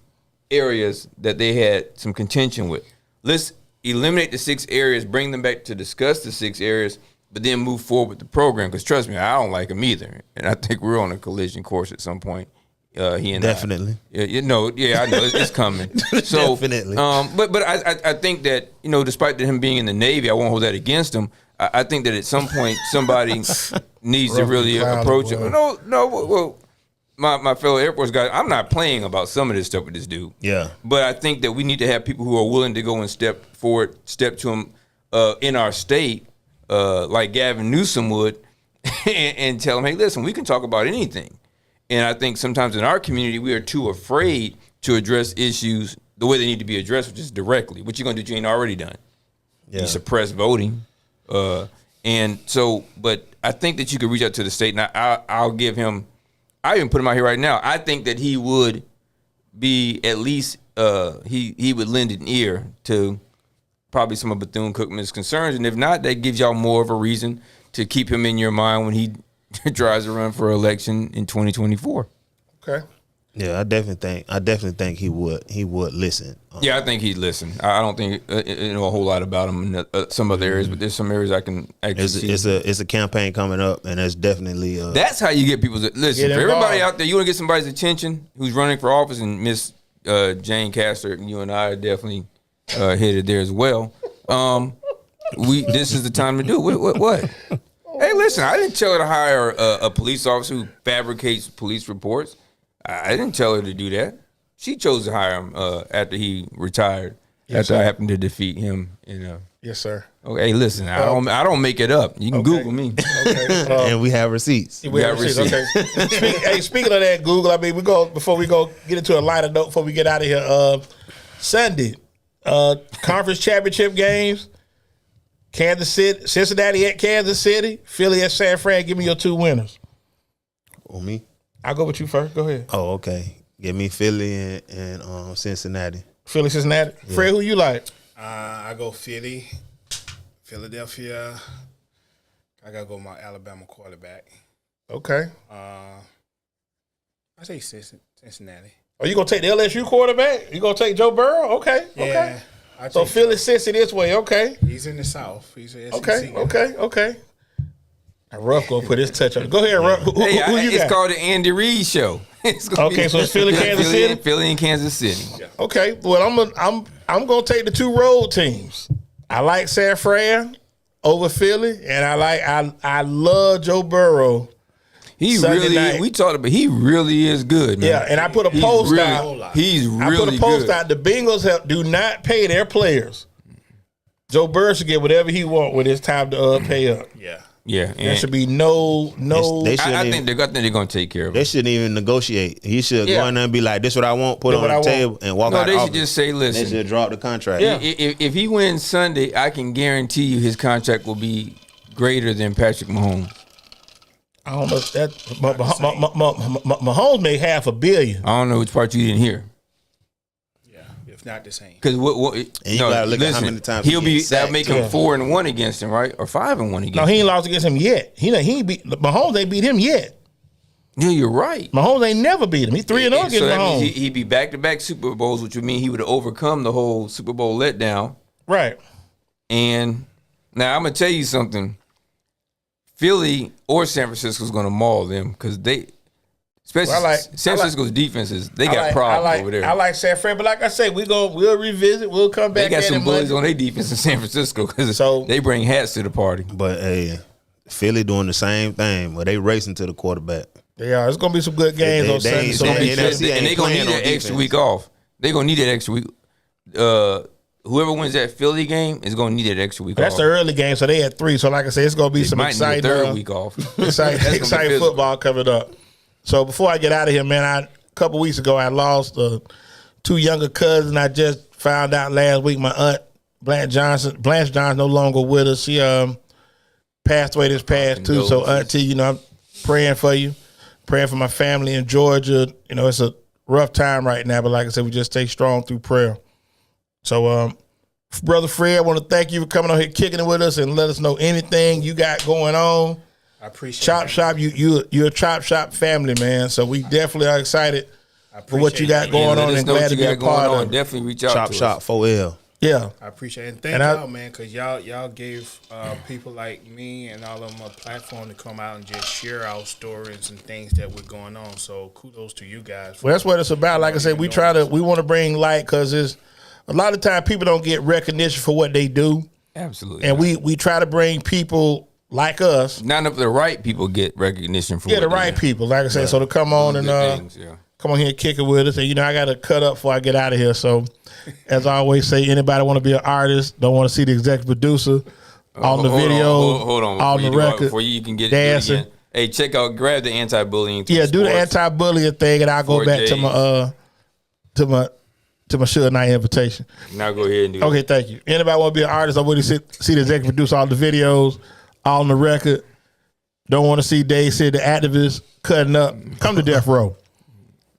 areas that they had some contention with. Let's eliminate the 6 areas, bring them back to discuss the 6 areas, but then move forward with the program. Because trust me, I don't like them either, and I think we're on a collision course at some point. He and definitely. I know it's coming. So, definitely. But I think that despite him being in the Navy, I won't hold that against him. I think that at some point somebody needs to really approach him. Well, my fellow Air Force guys, I'm not playing about some of this stuff with this dude. Yeah. But I think that we need to have people who are willing to go and step to him in our state, like Gavin Newsom would, and tell him, hey, listen, we can talk about anything. And I think sometimes in our community, we are too afraid to address issues the way they need to be addressed, which is directly. What you going to do you ain't already done? Yeah. You suppress voting. And so, but I think that you could reach out to the state, and I'll give him, I even put him out here right now. I think that he would be at least, he would lend an ear to probably some of Bethune-Cookman's concerns. And if not, that gives y'all more of a reason to keep him in your mind when he tries to run for election in 2024. Okay. Yeah, I definitely think he would listen. Yeah, I think he'd listen. I don't think a whole lot about him in some other areas, but there's some areas I can actually see. It's a campaign coming up, and it's definitely that's how you get people to listen. For everybody out there, you want to get somebody's attention who's running for office, and Miss Jane Castor, you and I are definitely headed there as well. This is the time to do it. What? Hey, listen, I didn't tell her to hire a police officer who fabricates police reports. I didn't tell her to do that. She chose to hire him after he retired. Yes, after I happened to defeat him. Yes, sir. Okay, listen, I don't make it up. You can Google me. Okay. And we have receipts. We have receipts. Okay. Speaking of that, Google. I mean, before we go get into a lighter note before we get out of here. Sunday, conference championship games. Kansas City, Cincinnati at Kansas City, Philly at San Fran. Give me your two winners. Oh, me? I'll go with you first. Go ahead. Oh, okay. Give me Philly and Cincinnati. Philly, Cincinnati. Yeah. Fred, who you like? I go Philly, Philadelphia. I gotta go with my Alabama quarterback. Okay. I say Cincinnati. Are you gonna take the LSU quarterback? You gonna take Joe Burrow? Okay. Yeah. Okay. So Philly, Cincy this way. Okay. He's in the South. He's a SEC Okay. Ruff gonna put his touch on it. Go ahead, Ruff. Who you it's got? called the Andy Reid Show. So it's Philly, Kansas City. Philly and Kansas City. Yeah. Okay. Well, I'm gonna take the two road teams. I like San Fran over Philly, and I love Joe Burrow. He really is good, man. Yeah, and I put a post out. He's really good. I put a post out. The Bengals do not pay their players. Joe Burrow should get whatever he want when it's time to pay up. Yeah, there should be no. I think they're going to take care of it. They shouldn't even negotiate. He should go in there and be like, "This is what I want." Put it on the table and walk out. No, they should just say, "Listen." They should drop the contract. Yeah. If he wins Sunday, I can guarantee you his contract will be greater than Patrick Mahomes. I don't know if that. Mahomes made $500 million. I don't know which part you didn't hear. Not the same. Because you gotta look at how many times that'll make him 4-1 against him, right? Or 5-1 against him. No, he ain't lost against him yet. Mahomes ain't beat him yet. Yeah, you're right. Mahomes ain't never beat him. He 3-0 against Mahomes. That means he'd be back-to-back Super Bowls, which would mean he would have overcome the whole Super Bowl letdown. Right. And now I'm gonna tell you something. Philly or San Francisco's gonna maul them because San Francisco's defenses, they got problems over there. I like San Fran, but like I say, we'll revisit. We'll come back. They got some bullies on their defense in San Francisco because they bring hats to the party. But hey, Philly doing the same thing, but they racing to the quarterback. They are. It's gonna be some good games on Sunday. And they're gonna need that extra week off. They're gonna need that extra week. Whoever wins that Philly game is gonna need that extra week off. That's the early game, so they had 3. So like I said, it's gonna be some exciting third week off. exciting football coming up. So before I get out of here, man, a couple weeks ago I lost 2 younger cousins. I just found out last week my aunt Blanche Johnson no longer with us. She passed away this past too. So auntie, I'm praying for you, praying for my family in Georgia. It's a rough time right now, but like I said, we just stay strong through prayer. So Brother Fred, I want to thank you for coming on here, kicking it with us, and let us know anything you got going on. I appreciate Chop Shop. You're a Chop Shop family, man. So we definitely are excited for what you got going on, and glad to be a part of it. Definitely reach out Chop to Shop us. 4L. Yeah, I appreciate it. And thank y'all, man, because y'all gave people like me and all of them a platform to come out and just share our stories and things that were going on. So kudos to you guys. Well, that's what it's about. Like I said, we want to bring light because a lot of time people don't get recognition for what they do. Absolutely. And we try to bring people like us. None of the right people get recognition for the right people, like I said. So to come on and come on here and kick it with us. And I got to cut up before I get out of here. So as I always say, anybody want to be an artist, don't want to see the executive producer on the video, hold on, on the record, before you can get dancing. It again. Hey, grab the anti-bullying. Yeah, do the anti-bullying thing, and I'll go back to my Suge Knight invitation. Now go ahead and do Okay, thank you. Anybody want to be an artist? I want to see the executive producer, all the videos, on the record. Don't want to see Dade said the activists cutting up. Come to Death Row.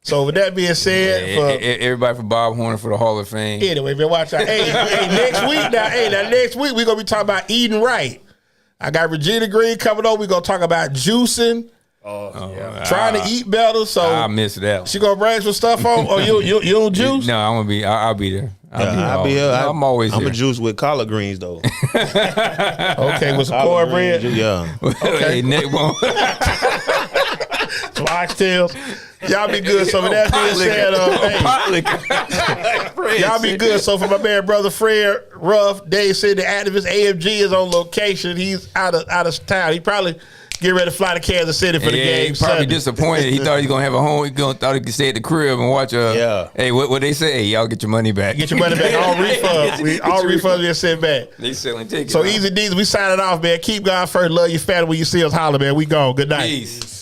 So with that being said, everybody for Bob Horner for the Hall of Fame. Anyway, man, watch out. Hey, next week we're gonna be talking about eating right. I got Regina Green coming on. We're gonna talk about juicing. Yeah. Trying to eat better, so I miss that. she gonna bring some stuff on. Oh, you don't juice? No, I'm gonna be. I'll be there. I'll be here. I'm always I'm here. a juice with collard greens though. Okay, with some Collard cornbread, greens, yeah. Hey, Nick, some oxtails. Y'all be good. So with that being said, hey, y'all be good. So for my man, brother Fred Ruff, Dade said the activist AFG is on location. He's out of town. He probably get ready to fly to Kansas City for the game. He's probably Sunday. disappointed. He thought he was gonna have a home. Thought he could stay at the crib and watch. Hey, what they say? Hey, y'all get your money back. Get your money back. All refunds. All refunds get sent back. They selling tickets. So EZDZ, we signing off, man. Keep God first. Love your family. When you see us, holler, man. We gone. Good night. Peace.